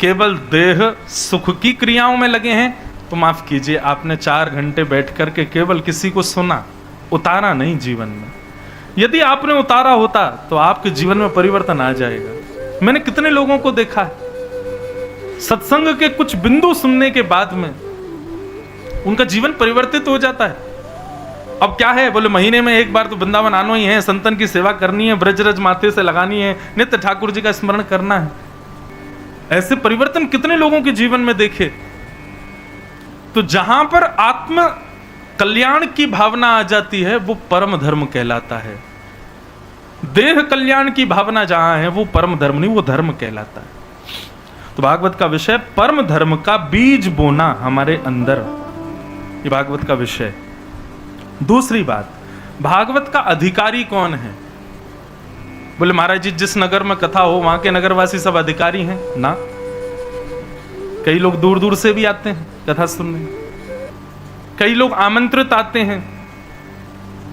केवल देह सुख की क्रियाओं में लगे हैं तो माफ कीजिए, आपने 4 घंटे बैठ करके केवल किसी को सुना, उतारा नहीं जीवन में। यदि आपने उतारा होता तो आपके जीवन में परिवर्तन आ जाएगा। मैंने कितने लोगों को देखा है, सत्संग के कुछ बिंदु सुनने के बाद में उनका जीवन परिवर्तित हो जाता है। अब क्या है, बोले महीने में 1 बार तो वृंदावन आना ही है, संतन की सेवा करनी है, ब्रजरज माथे से लगानी है, नित्य ठाकुर जी का स्मरण करना है। ऐसे परिवर्तन कितने लोगों के जीवन में देखे। तो जहां पर आत्म कल्याण की भावना आ जाती है वो परम धर्म कहलाता है। देह कल्याण की भावना जहां है वो परम धर्म नहीं, वो धर्म कहलाता है। तो भागवत का विषय परम धर्म का बीज बोना हमारे अंदर, ये भागवत का विषय। दूसरी बात, भागवत का अधिकारी कौन है? बोले महाराज जी जिस नगर में कथा हो वहां के नगरवासी सब अधिकारी हैं ना। कई लोग दूर दूर से भी आते हैं कथा सुनने, कई लोग आमंत्रित आते हैं,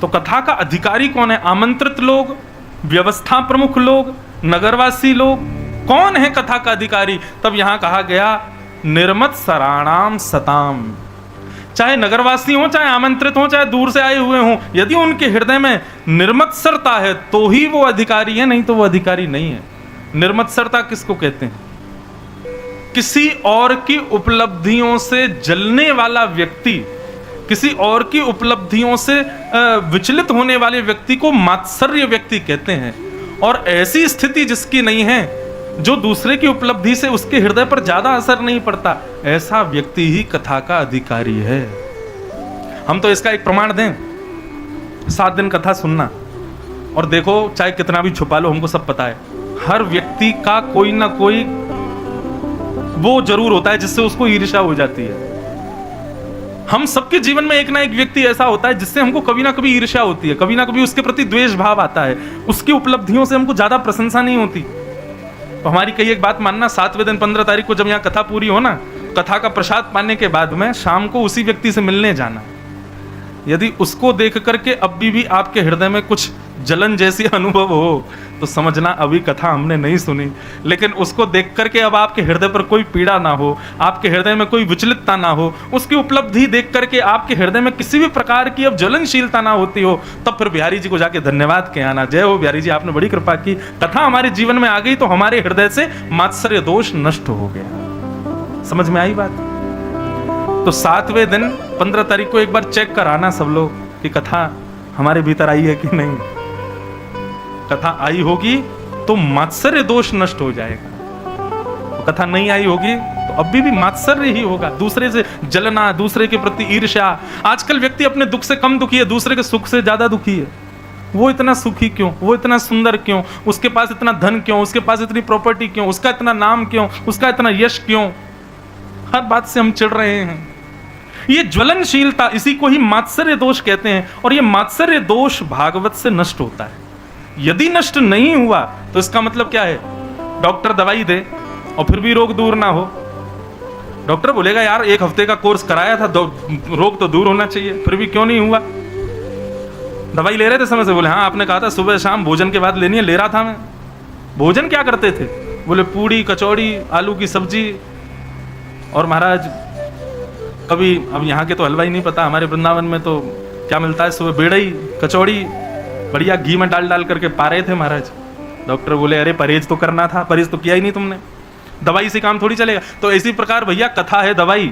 तो कथा का अधिकारी कौन है? आमंत्रित लोग, व्यवस्था प्रमुख लोग, नगरवासी लोग, कौन है कथा का अधिकारी? तब यहां कहा गया निर्मत सराणाम सताम। चाहे नगरवासी हो, चाहे आमंत्रित हो, चाहे दूर से आए हुए हों, यदि उनके हृदय में निर्मत्सरता है तो ही वो अधिकारी है, नहीं तो वो अधिकारी नहीं है। निर्मत्सरता किसको कहते हैं? किसी और की उपलब्धियों से जलने वाला व्यक्ति, किसी और की उपलब्धियों से विचलित होने वाले व्यक्ति को मात्सर्य व्यक्ति कहते हैं। और ऐसी स्थिति जिसकी नहीं है, जो दूसरे की उपलब्धि से उसके हृदय पर ज्यादा असर नहीं पड़ता, ऐसा व्यक्ति ही कथा का अधिकारी है। हम तो इसका एक प्रमाण दें, 7 दिन कथा सुनना, और देखो चाहे कितना भी छुपा लो, हमको सब पता है, हर व्यक्ति का कोई ना कोई वो जरूर होता है जिससे उसको ईर्ष्या हो जाती है। हम सबके जीवन में एक ना एक व्यक्ति ऐसा होता है जिससे हमको कभी ना कभी ईर्ष्या होती है, कभी ना कभी उसके प्रति द्वेष भाव आता है, उसकी उपलब्धियों से हमको ज्यादा प्रशंसा नहीं होती। तो हमारी कई एक बात मानना, 7वें दिन 15 तारीख को जब यहाँ कथा पूरी हो ना, कथा का प्रसाद पाने के बाद में शाम को उसी व्यक्ति से मिलने जाना। यदि उसको देख करके अब भी आपके हृदय में कुछ जलन जैसी अनुभव हो तो समझना अभी कथा हमने नहीं सुनी। लेकिन उसको देख करके अब आपके हृदय पर कोई पीड़ा ना हो, आपके हृदय में कोई विचलितता ना हो, उसकी उपलब्धि देख करके आपके हृदय में किसी भी प्रकार की अब जलनशीलता ना होती हो, तब फिर बिहारी जी को जाके धन्यवाद कह आना, जय हो बिहारी जी, आपने बड़ी कृपा की, कथा हमारे जीवन में आ गई तो हमारे हृदय से मात्सर्य दोष नष्ट हो गया। समझ में आई बात? तो 7वें दिन 15 तारीख को एक बार चेक कराना सब लोग कि कथा हमारे भीतर आई है कि नहीं। कथा आई होगी तो मात्सर्य दोष नष्ट हो जाएगा, तो कथा नहीं आई होगी तो अभी भी मात्सर्य ही होगा, दूसरे से जलना, दूसरे के प्रति ईर्ष्या। आजकल व्यक्ति अपने दुख से कम दुखी है, दूसरे के सुख से ज्यादा दुखी है। वो इतना सुखी क्यों, वो इतना सुंदर क्यों, उसके पास इतना धन क्यों, उसके पास इतनी प्रॉपर्टी क्यों, उसका इतना नाम क्यों, उसका इतना यश क्यों, हर बात से हम चिढ़ रहे हैं। ये ज्वलनशीलता, इसी को ही मात्सर्य दोष कहते हैं। और ये मात्सर्य दोष भागवत से नष्ट होता है। यदि नष्ट नहीं हुआ तो इसका मतलब क्या है? डॉक्टर दवाई दे और फिर भी रोग दूर ना हो, डॉक्टर बोलेगा यार 1 हफ्ते का कोर्स कराया था, रोग तो दूर होना चाहिए, फिर भी क्यों नहीं हुआ? दवाई ले रहे थे समय से, बोले हाँ आपने कहा था सुबह शाम भोजन के बाद लेनी है, ले रहा था मैं। भोजन क्या करते थे? बोले पूड़ी कचौड़ी, आलू की सब्जी, और महाराज कभी, अब यहाँ के तो हलवाई नहीं पता, हमारे वृंदावन में तो क्या मिलता है सुबह, बेड़ई कचौड़ी बढ़िया घी में डाल डाल करके पा रहे थे महाराज। डॉक्टर बोले अरे परहेज तो करना था, परहेज तो किया ही नहीं तुमने, दवाई से काम थोड़ी चलेगा। तो इसी प्रकार भैया कथा है दवाई,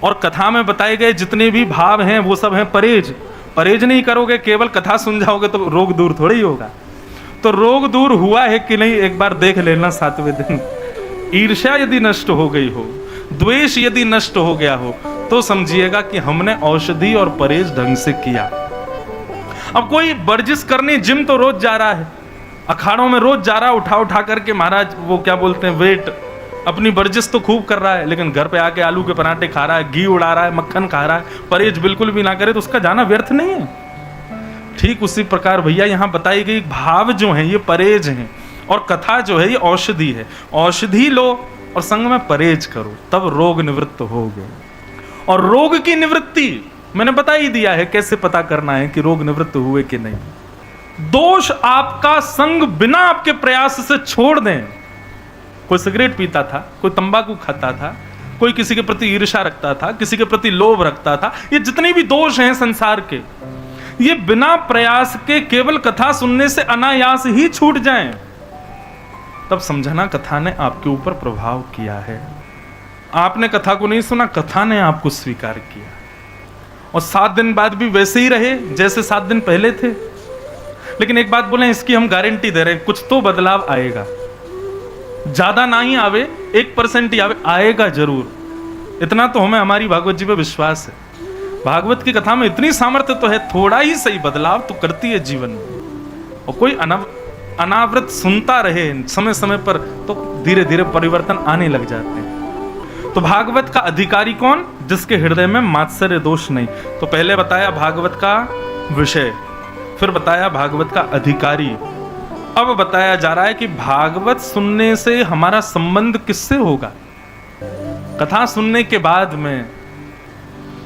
और कथा में बताए गए जितने भी भाव हैं वो सब हैं परहेज। परहेज नहीं करोगे, केवल कथा सुन जाओगे तो रोग दूर थोड़ी ही होगा। तो रोग दूर हुआ है कि नहीं एक बार देख लेना 7वें दिन। ईर्ष्या यदि नष्ट हो गई हो, द्वेष यदि नष्ट हो गया हो, तो समझिएगा कि हमने औषधि और परहेज ढंग से किया। अब कोई वर्जिश करने जिम तो रोज जा रहा है, अखाड़ों में रोज जा रहा है, उठा उठा करके महाराज वो क्या बोलते हैं वेट, अपनी वर्जिश तो खूब कर रहा है, लेकिन घर पे आके आलू के पराठे खा रहा है, घी उड़ा रहा है, मक्खन खा रहा है, परहेज बिल्कुल भी ना करे तो उसका जाना व्यर्थ नहीं है। ठीक उसी प्रकार भैया यहाँ बताई गई भाव जो है ये परहेज हैं, और कथा जो है ये औषधि है। औषधि लो और संग में परहेज करो, तब रोग निवृत्त हो गए। और रोग की निवृत्ति मैंने बता ही दिया है कैसे पता करना है कि रोग निवृत्त हुए कि नहीं। दोष आपका संग बिना आपके प्रयास से छोड़ दें। कोई सिगरेट पीता था, कोई तंबाकू खाता था, कोई किसी के प्रति ईर्ष्या रखता था, किसी के प्रति लोभ रखता था, ये जितने भी दोष हैं संसार के, ये बिना प्रयास के केवल कथा सुनने से अनायास ही छूट जाएं। तब समझना कथा ने आपके ऊपर प्रभाव किया है। आपने कथा को नहीं सुना, कथा ने आपको स्वीकार किया, और 7 दिन बाद भी वैसे ही रहे जैसे 7 दिन पहले थे। लेकिन एक बात बोले, इसकी हम गारंटी दे रहे हैं, कुछ तो बदलाव आएगा। ज्यादा ना ही आवे, 1% ही आवे, आएगा जरूर। इतना तो हमें हमारी भागवत जी पे विश्वास है। भागवत की कथा में इतनी सामर्थ्य तो है, थोड़ा ही सही बदलाव तो करती है जीवन में। और कोई अनावृत सुनता रहे समय समय पर तो धीरे धीरे परिवर्तन आने लग जाते हैं। तो भागवत का अधिकारी कौन? जिसके हृदय में मात्सर्य दोष नहीं। तो पहले बताया भागवत का विषय, फिर बताया भागवत का अधिकारी, अब बताया जा रहा है कि भागवत सुनने से हमारा संबंध किससे होगा। कथा सुनने के बाद में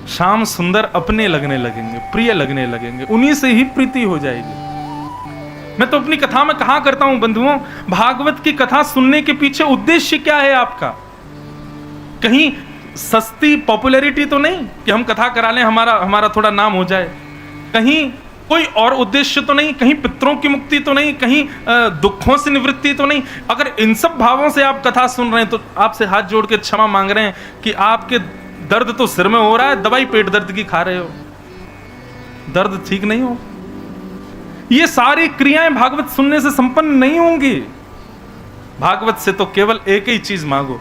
श्याम सुंदर अपने लगने लगेंगे, प्रिय लगने लगेंगे, उन्हीं से ही प्रीति हो जाएगी। मैं तो अपनी कथा में कहा करता हूं बंधुओं, भागवत की कथा सुनने के पीछे उद्देश्य क्या है आपका? कहीं सस्ती पॉपुलैरिटी तो नहीं कि हम कथा करा लें, हमारा थोड़ा नाम हो जाए, कहीं कोई और उद्देश्य तो नहीं, कहीं पितरों की मुक्ति तो नहीं, कहीं दुखों से निवृत्ति तो नहीं। अगर इन सब भावों से आप कथा सुन रहे हैं तो आपसे हाथ जोड़ के क्षमा मांग रहे हैं कि आपके दर्द तो सिर में हो रहा है, दवाई पेट दर्द की खा रहे हो, दर्द ठीक नहीं हो। ये सारी क्रियाएं भागवत सुनने से संपन्न नहीं होंगी। भागवत से तो केवल एक ही चीज मांगो,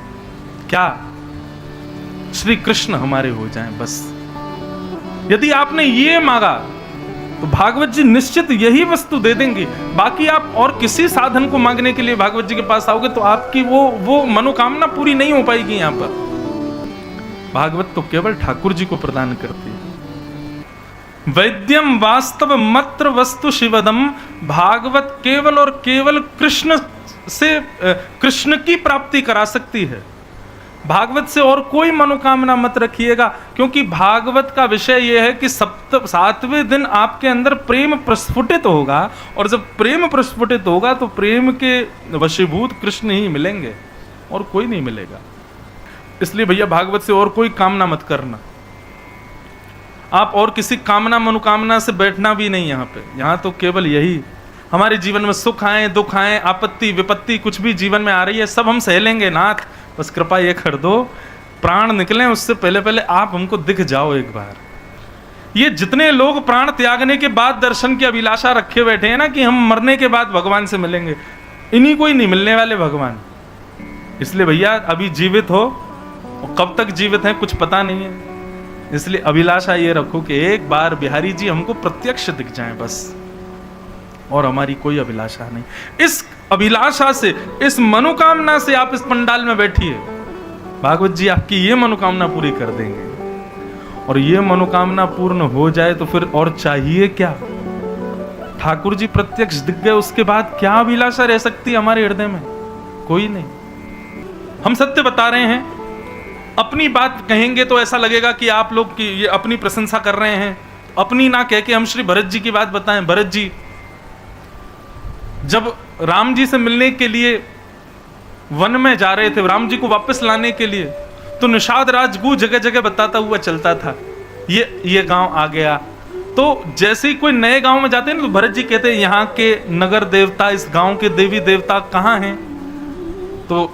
क्या? श्री कृष्ण हमारे हो जाएं बस। यदि आपने ये मांगा तो भागवत जी निश्चित यही वस्तु दे देंगे। बाकी आप और किसी साधन को मांगने के लिए भागवत जी के पास आओगे तो आपकी वो मनोकामना पूरी नहीं हो पाएगी। यहां पर भागवत तो केवल ठाकुर जी को प्रदान करती है। वैद्यम वास्तव मत्र वस्तु शिवदम, भागवत केवल और केवल कृष्ण से कृष्ण की प्राप्ति करा सकती है। भागवत से और कोई मनोकामना मत रखिएगा, क्योंकि भागवत का विषय यह है कि 7वें दिन आपके अंदर प्रेम प्रस्फुटित होगा, और जब प्रेम प्रस्फुटित होगा तो प्रेम के वशीभूत कृष्ण ही मिलेंगे और कोई नहीं मिलेगा। इसलिए भैया भागवत से और कोई कामना मत करना। आप और किसी कामना मनोकामना से बैठना भी नहीं यहाँ पे। यहाँ तो केवल यही, हमारे जीवन में सुख आए दुख आए, आपत्ति विपत्ति कुछ भी जीवन में आ रही है, सब हम सह लेंगे नाथ, बस कृपा ये कर दो प्राण निकले उससे पहले पहले आप हमको दिख जाओ एक बार। ये जितने लोग प्राण त्यागने के बाद दर्शन की अभिलाषा रखे बैठे हैं ना कि हम मरने के बाद भगवान से मिलेंगे, इन्हीं को ही नहीं मिलने वाले भगवान। इसलिए भैया अभी जीवित हो, और कब तक जीवित हैं कुछ पता नहीं है, इसलिए अभिलाषा ये रखो कि एक बार बिहारी जी हमको प्रत्यक्ष दिख जाएं बस, और हमारी कोई अभिलाषा नहीं। इस अभिलाषा से, इस मनोकामना से आप इस पंडाल में बैठिए, भागवत जी आपकी ये मनोकामना पूरी कर देंगे। और ये मनोकामना पूर्ण हो जाए तो फिर और चाहिए क्या? ठाकुर जी प्रत्यक्ष दिख गए, उसके बाद क्या अभिलाषा रह सकती है हमारे हृदय में? कोई नहीं। हम सत्य बता रहे हैं, अपनी बात कहेंगे तो ऐसा लगेगा कि आप लोग की ये अपनी प्रशंसा कर रहे हैं। अपनी ना कह के हम श्री भरत जी की बात बताएं। भरत जी जब राम जी से मिलने के लिए वन में जा रहे थे, राम जी को वापस लाने के लिए, तो निषाद राजगु जगह जगह बताता हुआ चलता था, ये गांव आ गया। तो जैसे ही कोई नए गांव में जाते हैं ना, तो भरत जी कहते हैं यहाँ के नगर देवता, इस गांव के देवी देवता कहाँ हैं? तो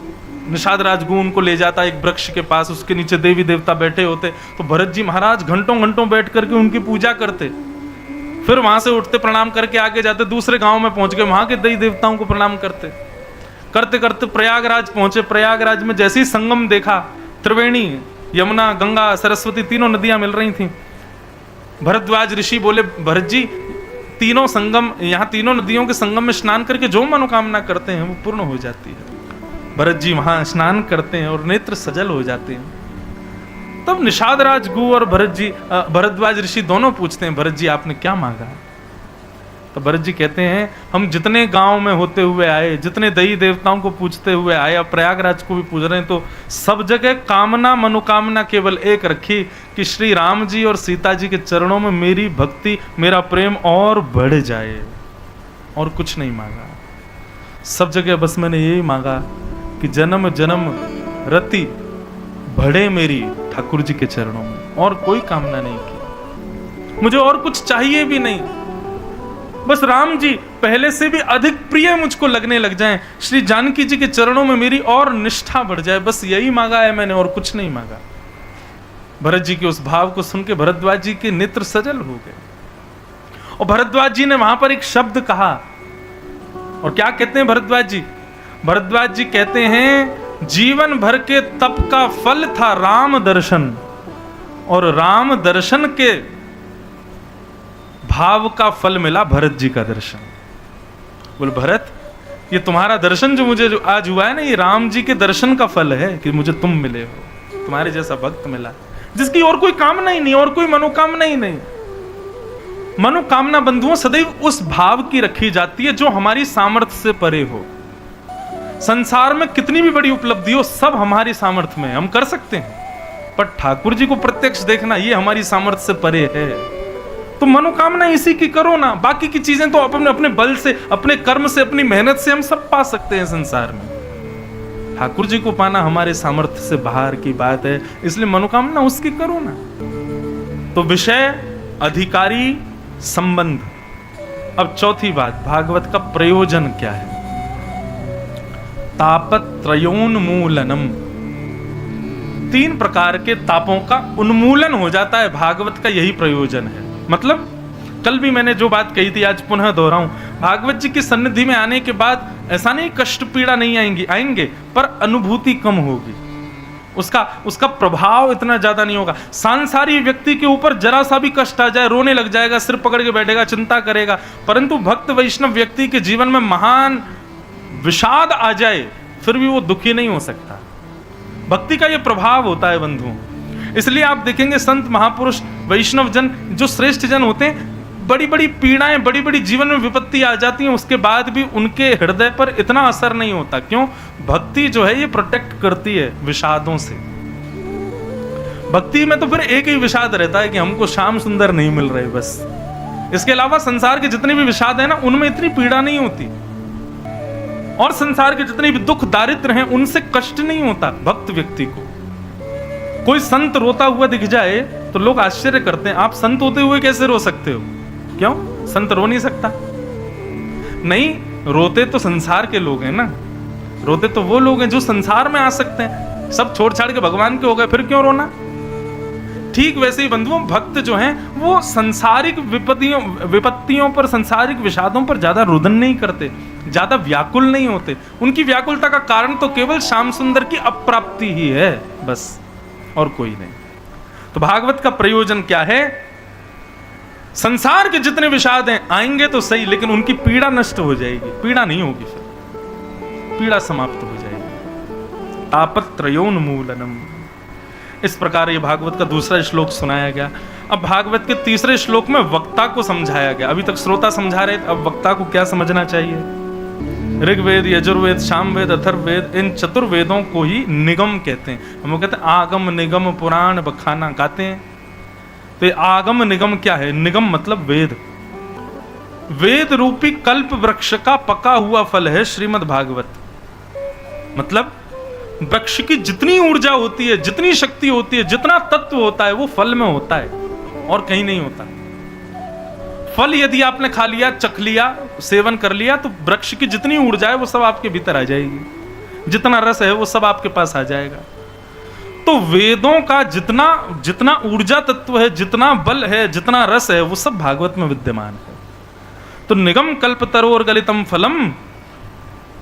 निषाद राजगु उनको ले जाता एक वृक्ष के पास, उसके नीचे देवी देवता बैठे होते। तो भरत जी महाराज घंटों घंटों बैठ करके उनकी पूजा करते, फिर वहां से उठते प्रणाम करके आगे जाते, दूसरे गांव में पहुंच गए, वहां के देवी देवताओं को प्रणाम करते करते करते प्रयागराज पहुंचे। प्रयागराज में जैसे ही संगम देखा, त्रिवेणी, यमुना, गंगा, सरस्वती तीनों नदियां मिल रही थीं। भरद्वाज ऋषि बोले, भरत जी तीनों संगम, यहाँ तीनों नदियों के संगम में स्नान करके जो मनोकामना करते हैं वो पूर्ण हो जाती है। भरत जी वहां स्नान करते हैं और नेत्र सजल हो जाते हैं। तब निषाद राजगु और भरद्वाज ऋषि दोनों पूछते हैं, भरत जी आपने क्या मांगा? तो भरत जी कहते हैं, हम जितने गांव में होते हुए आए, जितने देवी देवताओं को पूछते हुए आए, अब प्रयागराज को भी पूछ रहे हैं, तो सब जगह कामना मनोकामना केवल एक रखी कि श्री राम जी और सीता जी के चरणों में मेरी भक्ति, मेरा प्रेम और बढ़ जाए, और कुछ नहीं मांगा। सब जगह बस मैंने यही मांगा कि जन्म जन्म रति बढ़े मेरी ठाकुर जी के चरणों में, और कोई कामना नहीं की, मुझे और कुछ चाहिए भी नहीं। बस राम जी पहले से भी अधिक प्रिय मुझको लगने लग जाएं, श्री जानकी जी के चरणों में मेरी और निष्ठा बढ़ जाए, बस यही मांगा है मैंने, और कुछ नहीं मांगा। भरत जी के उस भाव को सुन के भरद्वाज जी के नेत्र सजल हो गए, और भरद्वाज जी ने वहां पर एक शब्द कहा। और क्या कहते हैं भरद्वाज जी? भरद्वाज जी कहते हैं, जीवन भर के तप का फल था राम दर्शन, और राम दर्शन के भाव का फल मिला भरत जी का दर्शन। बोले भरत, ये तुम्हारा दर्शन जो मुझे जो आज हुआ है ना, ये राम जी के दर्शन का फल है कि मुझे तुम मिले हो, तुम्हारे जैसा भक्त मिला, जिसकी और कोई कामना ही नहीं, और कोई मनोकामना ही नहीं। मनोकामना बंधुओं सदैव उस भाव की रखी जाती है जो हमारी सामर्थ्य से परे हो। संसार में कितनी भी बड़ी उपलब्धि हो, सब हमारी सामर्थ्य में हम कर सकते हैं, पर ठाकुर जी को प्रत्यक्ष देखना ये हमारी सामर्थ्य से परे है। तो मनोकामना इसी की करो ना, बाकी की चीजें तो अपने अपने बल से, अपने कर्म से, अपनी मेहनत से हम सब पा सकते हैं संसार में। ठाकुर जी को पाना हमारे सामर्थ्य से बाहर की बात है, इसलिए मनोकामना उसकी करो ना। तो विषय, अधिकारी, संबंध। अब चौथी बात, भागवत का प्रयोजन क्या है? तापत्रयोन्मूलनम। 3 प्रकार के तापों का उन्मूलन हो जाता है, भागवत का यही प्रयोजन है। मतलब कल भी मैंने जो बात कही थी आज पुनः दोहराऊं, भागवत जी की सन्निधि में आने के बाद ऐसा नहीं कष्ट पीड़ा नहीं आएंगे, पर अनुभूति कम होगी, उसका प्रभाव इतना ज्यादा नहीं होगा। सांसारिक व्यक्ति के ऊपर जरा सा भी कष्ट आ जाए, रोने लग जाएगा, सिर पकड़ के बैठेगा, चिंता करेगा, परंतु भक्त वैष्णव व्यक्ति के जीवन में महान विषाद आ जाए फिर भी वो दुखी नहीं हो सकता। भक्ति का ये प्रभाव होता है बंधुओं। इसलिए आप देखेंगे संत महापुरुष वैष्णव जन जो श्रेष्ठ जन होते हैं, बड़ी बड़ी पीड़ाएं, बड़ी बड़ी जीवन में विपत्ति आ जाती हैं, उसके बाद भी उनके हृदय पर इतना असर नहीं होता। क्यों? भक्ति जो है ये प्रोटेक्ट करती है विषादों से। भक्ति में तो फिर एक ही विषाद रहता है कि हमको श्याम सुंदर नहीं मिल रहे, बस। इसके अलावा संसार के जितने भी विषाद है ना, उनमें इतनी पीड़ा नहीं होती, और संसार के जितने भी दुख दारिद्र हैं उनसे कष्ट नहीं होता भक्त व्यक्ति को। कोई संत रोता हुआ दिख जाए तो लोग आश्चर्य करते हैं, आप संत होते हुए कैसे रो सकते हो? क्यों? संत रो नहीं सकता? नहीं, रोते तो संसार के लोग हैं ना, रोते तो वो लोग हैं जो संसार में आ सकते हैं। सब छोड़ छाड़ के भगवान के हो गए, फिर क्यों रोना? ठीक वैसे ही बंधुओं, भक्त जो हैं वो संसारिक विपत्तियों पर, संसारिक विषादों पर ज्यादा रुदन नहीं करते, ज्यादा व्याकुल नहीं होते। उनकी व्याकुलता का कारण तो केवल श्याम सुंदर की अप्राप्ति ही है, बस, और कोई नहीं। तो भागवत का प्रयोजन क्या है? संसार के जितने विषाद हैं आएंगे तो सही, लेकिन उनकी पीड़ा नष्ट हो जाएगी, पीड़ा नहीं होगी, फिर पीड़ा समाप्त हो जाएगी। तापत्रयोन्मूलनम। इस प्रकार ये भागवत का दूसरा श्लोक सुनाया गया। अब भागवत के तीसरे श्लोक में वक्ता को समझाया गया। अभी तक श्रोता समझा रहे थे, अब वक्ता को क्या समझना चाहिए? ऋग्वेद, यजुर्वेद, सामवेद, अथर्ववेद, इन चतुर्वेदों को ही निगम कहते हैं। हम लोग कहते हैं आगम, निगम, पुराण, बखाना गाते हैं। तो ये आगम निगम क्या है? निगम मतलब वेद। वेद रूपी कल्प वृक्ष का पका हुआ फल है श्रीमद् भागवत। मतलब वृक्ष की जितनी ऊर्जा होती है, जितनी शक्ति होती है, जितना तत्व होता है, वो फल में होता है और कहीं नहीं होता। फल यदि आपने खा लिया, चख लिया, सेवन कर लिया, तो वृक्ष की जितनी ऊर्जा है वो सब आपके भीतर आ जाएगी, जितना रस है वो सब आपके पास आ जाएगा। तो वेदों का जितना ऊर्जा तत्व है, जितना बल है, जितना रस है, वो सब भागवत में विद्यमान है। तो निगम कल्पतरोर गलितम फलम,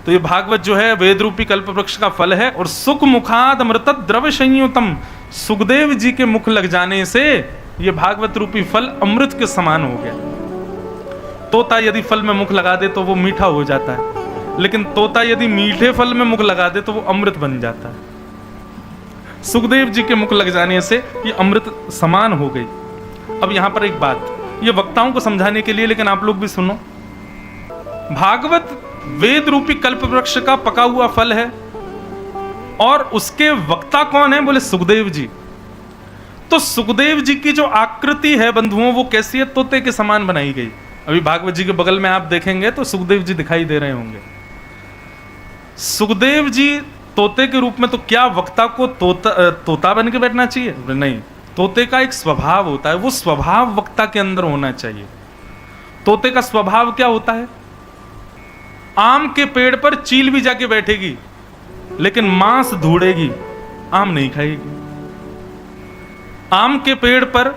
तो ये भागवत जो है वेद रूपी कल्प वृक्ष का फल है। और सुख मुखाद अमृत द्रव्य संयुतम, सुखदेव जी के मुख लग जाने से ये भागवत रूपी फल अमृत के समान हो गया। तोता यदि फल में मुख लगा दे तो वो मीठा हो जाता है, लेकिन तोता यदि मीठे फल में मुख लगा दे तो वो अमृत बन जाता है। सुखदेव जी के मुख लग जाने से ये अमृत समान हो गई। अब यहां पर एक बात, ये वक्ताओं को समझाने के लिए, लेकिन आप लोग भी सुनो। भागवत वेद रूपी कल्प वृक्ष का पका हुआ फल है, और उसके वक्ता कौन है? बोले सुखदेव जी। तो सुखदेव जी की जो आकृति है बंधुओं, वो कैसी है? तोते के समान बनाई गई। अभी भागवत जी के बगल में आप देखेंगे तो सुखदेव जी दिखाई दे रहे होंगे। सुखदेव जी तोते के रूप में, तो क्या वक्ता को तोता बन के बैठना चाहिए? नहीं, तोते का एक स्वभाव होता है, वो स्वभाव वक्ता के अंदर होना चाहिए। तोते का स्वभाव क्या होता है? आम के पेड़ पर चील भी जाके बैठेगी, लेकिन मांस ढूंढेगी, आम नहीं खाएगी। आम के पेड़ पर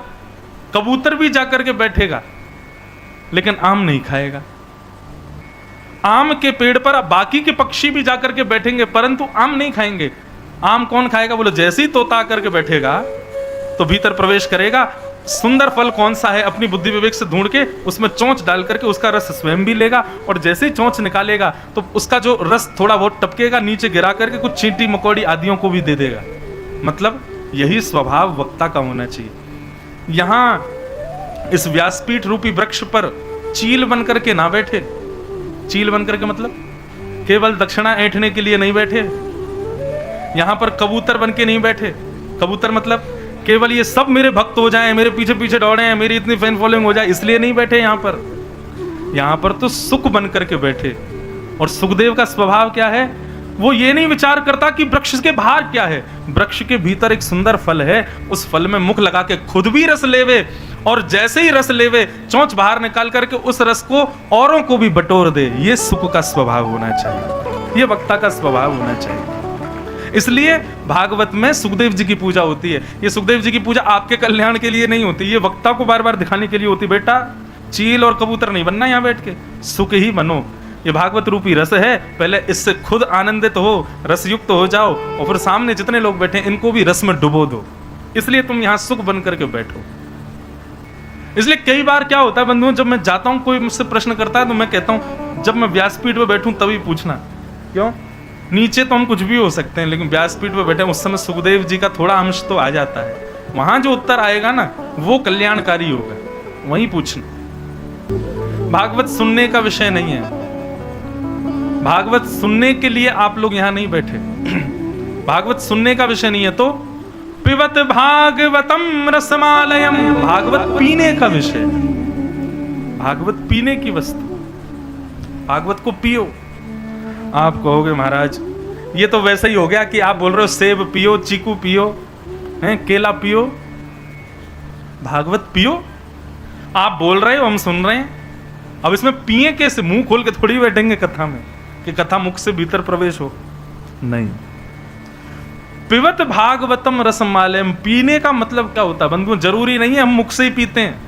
कबूतर भी जाकर के बैठेगा, लेकिन आम नहीं खाएगा। आम के पेड़ पर बाकी के पक्षी भी जाकर के बैठेंगे, परंतु आम नहीं खाएंगे। आम कौन खाएगा? बोलो जैसे ही तोता आकर के बैठेगा तो भीतर प्रवेश करेगा, सुंदर फल कौन सा है अपनी बुद्धि विवेक से ढूंढ के उसमें चोंच डाल करके उसका रस स्वयं भी लेगा, और जैसे ही चोंच निकालेगा तो उसका जो रस थोड़ा बहुत टपकेगा, नीचे गिरा करके कुछ चींटी मकोड़ी आदियों को भी दे देगा। मतलब यही स्वभाव वक्ता का होना चाहिए। यहां इस व्यासपीठ रूपी वृक्ष पर चील बन करके ना बैठे। चील बन करके मतलब केवल दक्षिणा ऐंठने के लिए नहीं बैठे, यहां पर कबूतर बन के नहीं बैठे, कबूतर मतलब केवल ये सब मेरे भक्त हो जाएं, मेरे पीछे पीछे दौड़े हैं, मेरी इतनी फैन फॉलोइंग हो जाए, इसलिए नहीं बैठे यहाँ पर। यहाँ पर तो सुख बन करके बैठे। और सुखदेव का स्वभाव क्या है? वो ये नहीं विचार करता कि वृक्ष के बाहर क्या है, वृक्ष के भीतर एक सुंदर फल है, उस फल में मुख लगा के खुद भी रस लेवे, और जैसे ही रस लेवे चोंच बाहर निकाल करके उस रस को औरों को भी बटोर दे। ये सुख का स्वभाव होना चाहिए, ये वक्ता का स्वभाव होना चाहिए। इसलिए भागवत में सुखदेव जी की पूजा होती है। ये सुखदेव जी की पूजा आपके कल्याण के लिए नहीं होती, ये वक्ता को बार बार दिखाने के लिए होती। बेटा चील और कबूतर नहीं बनना, यहाँ बैठ के सुख ही बनो। ये भागवत रूपी रस है, पहले इससे खुद आनंदित हो, रसयुक्त हो जाओ, और फिर सामने जितने लोग बैठे इनको भी रस में डुबो दो। इसलिए तुम यहाँ सुख बन करके बैठो। इसलिए कई बार क्या होता है बंधुओं, जब मैं जाता हूं कोई मुझसे प्रश्न करता है तो मैं कहता हूं जब मैं व्यासपीठ पे बैठूं तभी पूछना। क्यों? नीचे तो हम कुछ भी हो सकते हैं, लेकिन व्यासपीठ पे बैठे उस समय सुखदेव जी का थोड़ा अंश तो आ जाता है। वहां जो उत्तर आएगा ना वो कल्याणकारी होगा, वहीं पूछना। भागवत सुनने का विषय नहीं है, भागवत सुनने के लिए आप लोग यहां नहीं बैठे। भागवत सुनने का विषय नहीं है तो पिबत भागवतम रसमालयम, भागवत पीने का विषय, भागवत पीने की वस्तु, भागवत को पियो। आप कहोगे महाराज ये तो वैसे ही हो गया कि आप बोल रहे हो सेब पियो, चीकू पियो, हैं केला पियो, भागवत पियो। आप बोल रहे हो, हम सुन रहे हैं। अब इसमें पिए कैसे? मुंह खोल के थोड़ी बैठेंगे कथा में कि कथा मुख से भीतर प्रवेश हो, नहीं। पिबत भागवतम रसमालयम, पीने का मतलब क्या होता है बंधुओं? जरूरी नहीं है हम मुख से ही पीते हैं,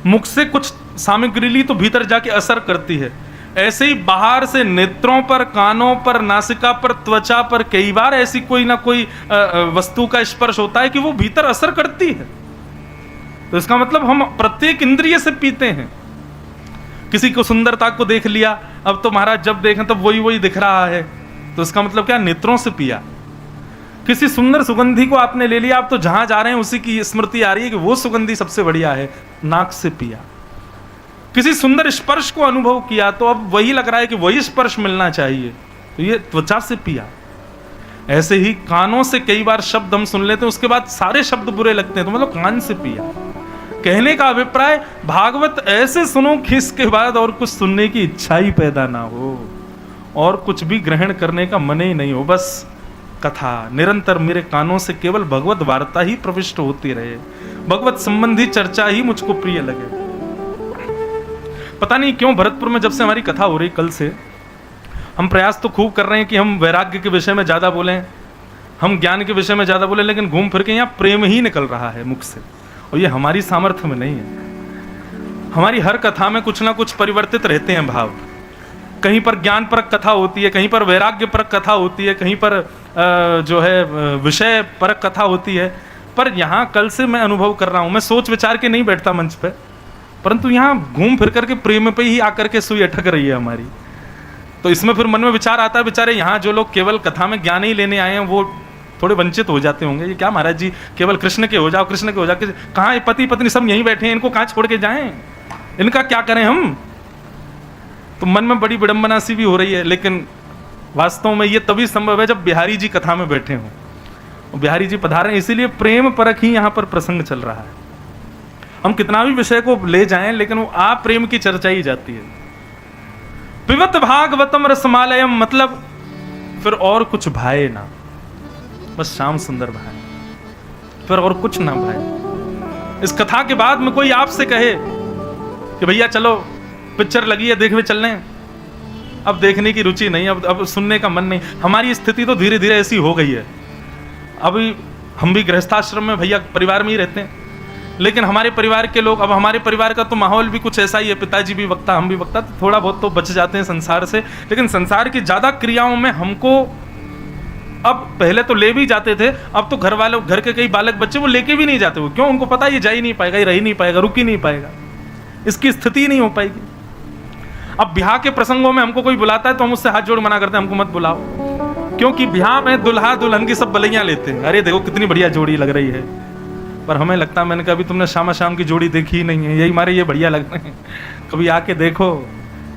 मुख से कुछ सामग्री ली तो भीतर जाके असर करती है। ऐसे ही बाहर से नेत्रों पर, कानों पर, नासिका पर, त्वचा पर कई बार ऐसी कोई ना कोई वस्तु का स्पर्श होता है कि वो भीतर असर करती है। तो इसका मतलब हम प्रत्येक इंद्रिय से पीते हैं। किसी को सुंदरता को देख लिया, अब तो महाराज जब देखें तब वही वही दिख रहा है, तो इसका मतलब क्या? नेत्रों से पिया। किसी सुंदर सुगंधी को आपने ले लिया, आप तो जहां जा रहे हैं उसी की स्मृति आ रही है कि वो सुगंधी सबसे बढ़िया है, नाक से पिया। किसी सुंदर स्पर्श को अनुभव किया तो अब वही लग रहा है कि वही स्पर्श मिलना चाहिए, तो ये त्वचा से पिया। ऐसे ही कानों से कई बार शब्द हम सुन लेते हैं, उसके बाद सारे शब्द बुरे लगते हैं, तो मतलब कान से पिया। कहने का अभिप्राय भागवत ऐसे सुनो कि इसके बाद और कुछ सुनने की इच्छा ही पैदा ना हो, और कुछ भी ग्रहण करने का मन ही नहीं हो, बस कथा निरंतर मेरे कानों से केवल भगवत वार्ता ही प्रविष्ट होती रहे, भगवत संबंधी चर्चा ही मुझको प्रिय लगे। पता नहीं क्यों भरतपुर में जब से हमारी कथा हो रही, कल से हम प्रयास तो खूब कर रहे हैं कि हम वैराग्य के विषय में ज्यादा बोलें, हम ज्ञान के विषय में ज्यादा बोलें, लेकिन घूम फिर के यहाँ प्रेम ही निकल रहा है मुख से, और ये हमारी सामर्थ्य में नहीं है। हमारी हर कथा में कुछ ना कुछ परिवर्तित रहते हैं भाव। कहीं पर ज्ञान परक कथा होती है, कहीं पर वैराग्य परक कथा होती है, कहीं पर जो है विषय परक कथा होती है। पर यहाँ कल से मैं अनुभव कर रहा हूँ, मैं सोच विचार के नहीं बैठता मंच पे, परंतु यहाँ घूम फिर करके प्रेम पे ही आकर के सुई अटक रही है हमारी। तो इसमें फिर मन में विचार आता है, बेचारे यहाँ जो लोग केवल कथा में ज्ञान ही लेने आए हैं वो थोड़े वंचित हो जाते होंगे। ये क्या महाराज जी केवल कृष्ण के हो जाओ, कृष्ण के हो जाओ, कहाँ पति पत्नी सब यहीं बैठे हैं, इनको कहाँ छोड़ के जाएं, इनका क्या करें हम? तो मन में बड़ी विडंबना सी भी हो रही है, लेकिन वास्तव में ये तभी संभव है जब बिहारी जी कथा में बैठे हों। बिहारी जी पधारे, इसीलिए प्रेम परख ही यहाँ पर प्रसंग चल रहा है। हम कितना भी विषय को ले जाएं, लेकिन वो आप प्रेम की चर्चा ही जाती है। पिबत भागवतम रसमालयम मतलब फिर और कुछ भाए ना, बस श्याम सुंदर भाए, फिर और कुछ ना भाए। इस कथा के बाद में कोई आपसे कहे कि भैया चलो पिक्चर लगी है देखने चलने, अब देखने की रुचि नहीं, अब सुनने का मन नहीं। हमारी स्थिति तो धीरे धीरे ऐसी हो गई है। अभी हम भी गृहस्थाश्रम में भैया परिवार में ही रहते हैं, लेकिन हमारे परिवार के लोग, अब हमारे परिवार का तो माहौल भी कुछ ऐसा ही है, पिताजी भी वक्ता, हम भी वक्ता, तो थोड़ा बहुत तो बच जाते हैं संसार से, लेकिन संसार की ज्यादा क्रियाओं में हमको अब, पहले तो ले भी जाते थे, अब तो घर वालों, घर के कई बालक बच्चे वो लेके भी नहीं जाते। वो क्यों? उनको पता ये जा ही नहीं पाएगा, ये रह ही नहीं पाएगा, रुक ही नहीं पाएगा, इसकी स्थिति नहीं हो पाएगी। अब ब्याह के प्रसंगों में हमको कोई बुलाता है तो हम उससे हाथ जोड़ मना करते हैं, हमको मत बुलाओ, क्योंकि ब्याह में दुल्हा दुल्हन की सब बलैया लेते हैं। अरे देखो कितनी बढ़िया जोड़ी लग रही है, पर हमें लगता है, मैंने कहा अभी तुमने शामा शाम की जोड़ी देखी ही नहीं है, यही मारे ये बढ़िया लग रहे हैं, कभी आके देखो।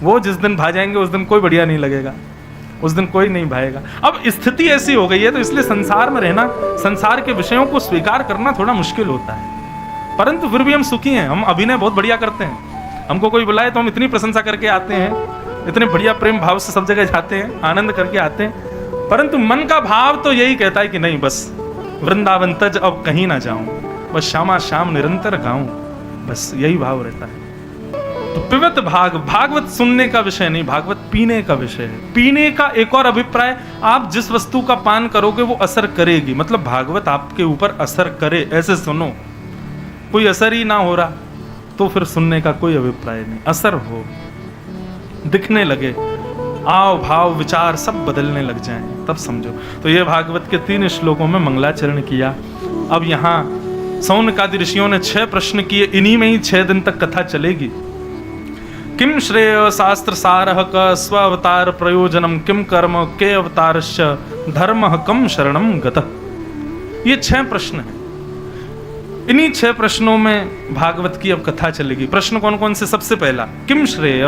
वो जिस दिन भा जाएंगे उस दिन कोई बढ़िया नहीं लगेगा। उस दिन कोई नहीं भाएगा। अब स्थिति ऐसी हो गई है तो इसलिए संसार में रहना, संसार के विषयों को स्वीकार करना थोड़ा मुश्किल होता है, परंतु फिर भी हम सुखी हैं। हम अभिनय बहुत बढ़िया करते हैं, हमको कोई बुलाए तो हम इतनी प्रशंसा करके आते हैं, इतने बढ़िया प्रेम भाव से सब जगह जाते हैं, आनंद करके आते हैं, परंतु मन का भाव तो यही कहता है कि नहीं, बस वृंदावन तज अब कहीं ना जाऊं, बस श्यामा श्याम निरंतर गाऊं, बस यही भाव रहता है। तो पिबत भागवत सुनने का विषय नहीं, भागवत पीने का विषय है। पीने का एक और अभिप्राय, आप जिस वस्तु का पान करोगे वो असर करेगी, मतलब भागवत आपके ऊपर असर करे, ऐसे सुनो। कोई असर ही ना हो रहा तो फिर सुनने का कोई अभिप्राय नहीं। असर हो, दिखने लगे, आव भाव विचार सब बदलने लग जाएं, तब समझो। तो ये भागवत के 3 श्लोकों में मंगलाचरण किया। अब यहाँ सौनकादि ऋषियों ने 6 प्रश्न किए, इन्हीं में ही 6 दिन तक कथा चलेगी। किम श्रेय शास्त्र सारः क स्व अवतार प्रयोजनम किम कर्म के अवतारश्च धर्मः कम शरणम गतः। ये 6 प्रश्न हैं। इन्हीं 6 प्रश्नों में भागवत की अब कथा चलेगी। प्रश्न कौन कौन से? सबसे पहला, किम श्रेय,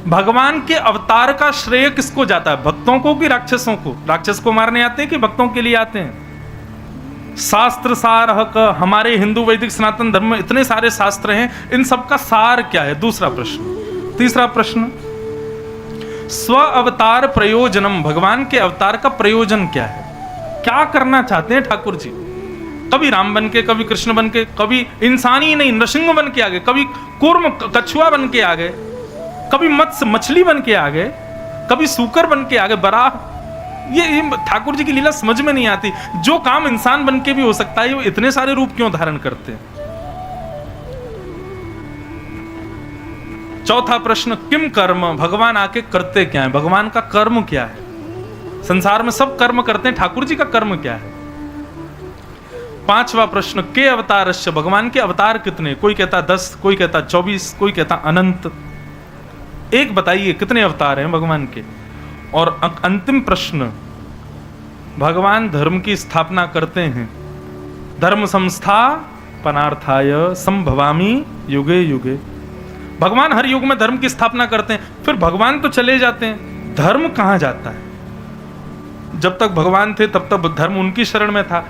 भगवान के अवतार का श्रेय किसको जाता है? भक्तों को कि राक्षसों को? राक्षस को मारने आते हैं कि भक्तों के लिए आते हैं? शास्त्र सारः क, हमारे हिंदू वैदिक सनातन धर्म में इतने सारे शास्त्र हैं, इन सब का सार क्या है? दूसरा प्रश्न। तीसरा प्रश्न, स्व अवतार प्रयोजनम, भगवान के अवतार का प्रयोजन क्या है? क्या करना चाहते हैं ठाकुर जी? कभी राम बन के, कभी कृष्ण बन के, कभी इंसान ही नहीं नृसिंह बन के आ गए, कभी कूर्म कछुआ बन के आ गए, कभी मत्स्य मछली बन के आ गए, कभी सूकर बन के आ गए, बराह। ये ठाकुर जी की लीला समझ में नहीं आती। जो काम इंसान बन के भी हो सकता है, वो इतने सारे रूप क्यों धारण करते हैं? चौथा प्रश्न, किम कर्म, भगवान आके करते क्या है? भगवान का कर्म क्या है? संसार में सब कर्म करते हैं, ठाकुर जी का कर्म क्या है? पांचवा प्रश्न, के अवतारश्च, भगवान के अवतार कितने? कोई कहता 10, कोई कहता 24, कोई कहता अनंत। एक बताइए कितने अवतार हैं भगवान के? और अंतिम प्रश्न, भगवान धर्म की स्थापना करते हैं, धर्म संस्थापनार्थाय संभवामि युगे युगे। भगवान हर युग में धर्म की स्थापना करते हैं, फिर भगवान तो चले जाते हैं, धर्म कहां जाता है? जब तक भगवान थे तब तक धर्म उनकी शरण में था,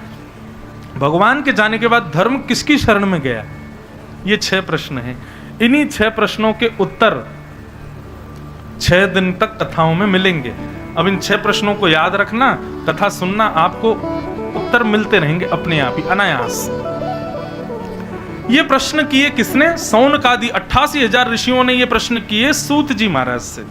भगवान के जाने के बाद धर्म किसकी शरण में गया? ये 6 प्रश्न हैं। इन्हीं 6 प्रश्नों के उत्तर 6 दिन तक कथाओं में मिलेंगे। अब इन 6 प्रश्नों को याद रखना, कथा सुनना, आपको उत्तर मिलते रहेंगे अपने आप ही, अनायास। ये प्रश्न किए किसने? सौनकादि 88,000 ऋषियों ने ये प्रश्न किए सूत जी महाराज से।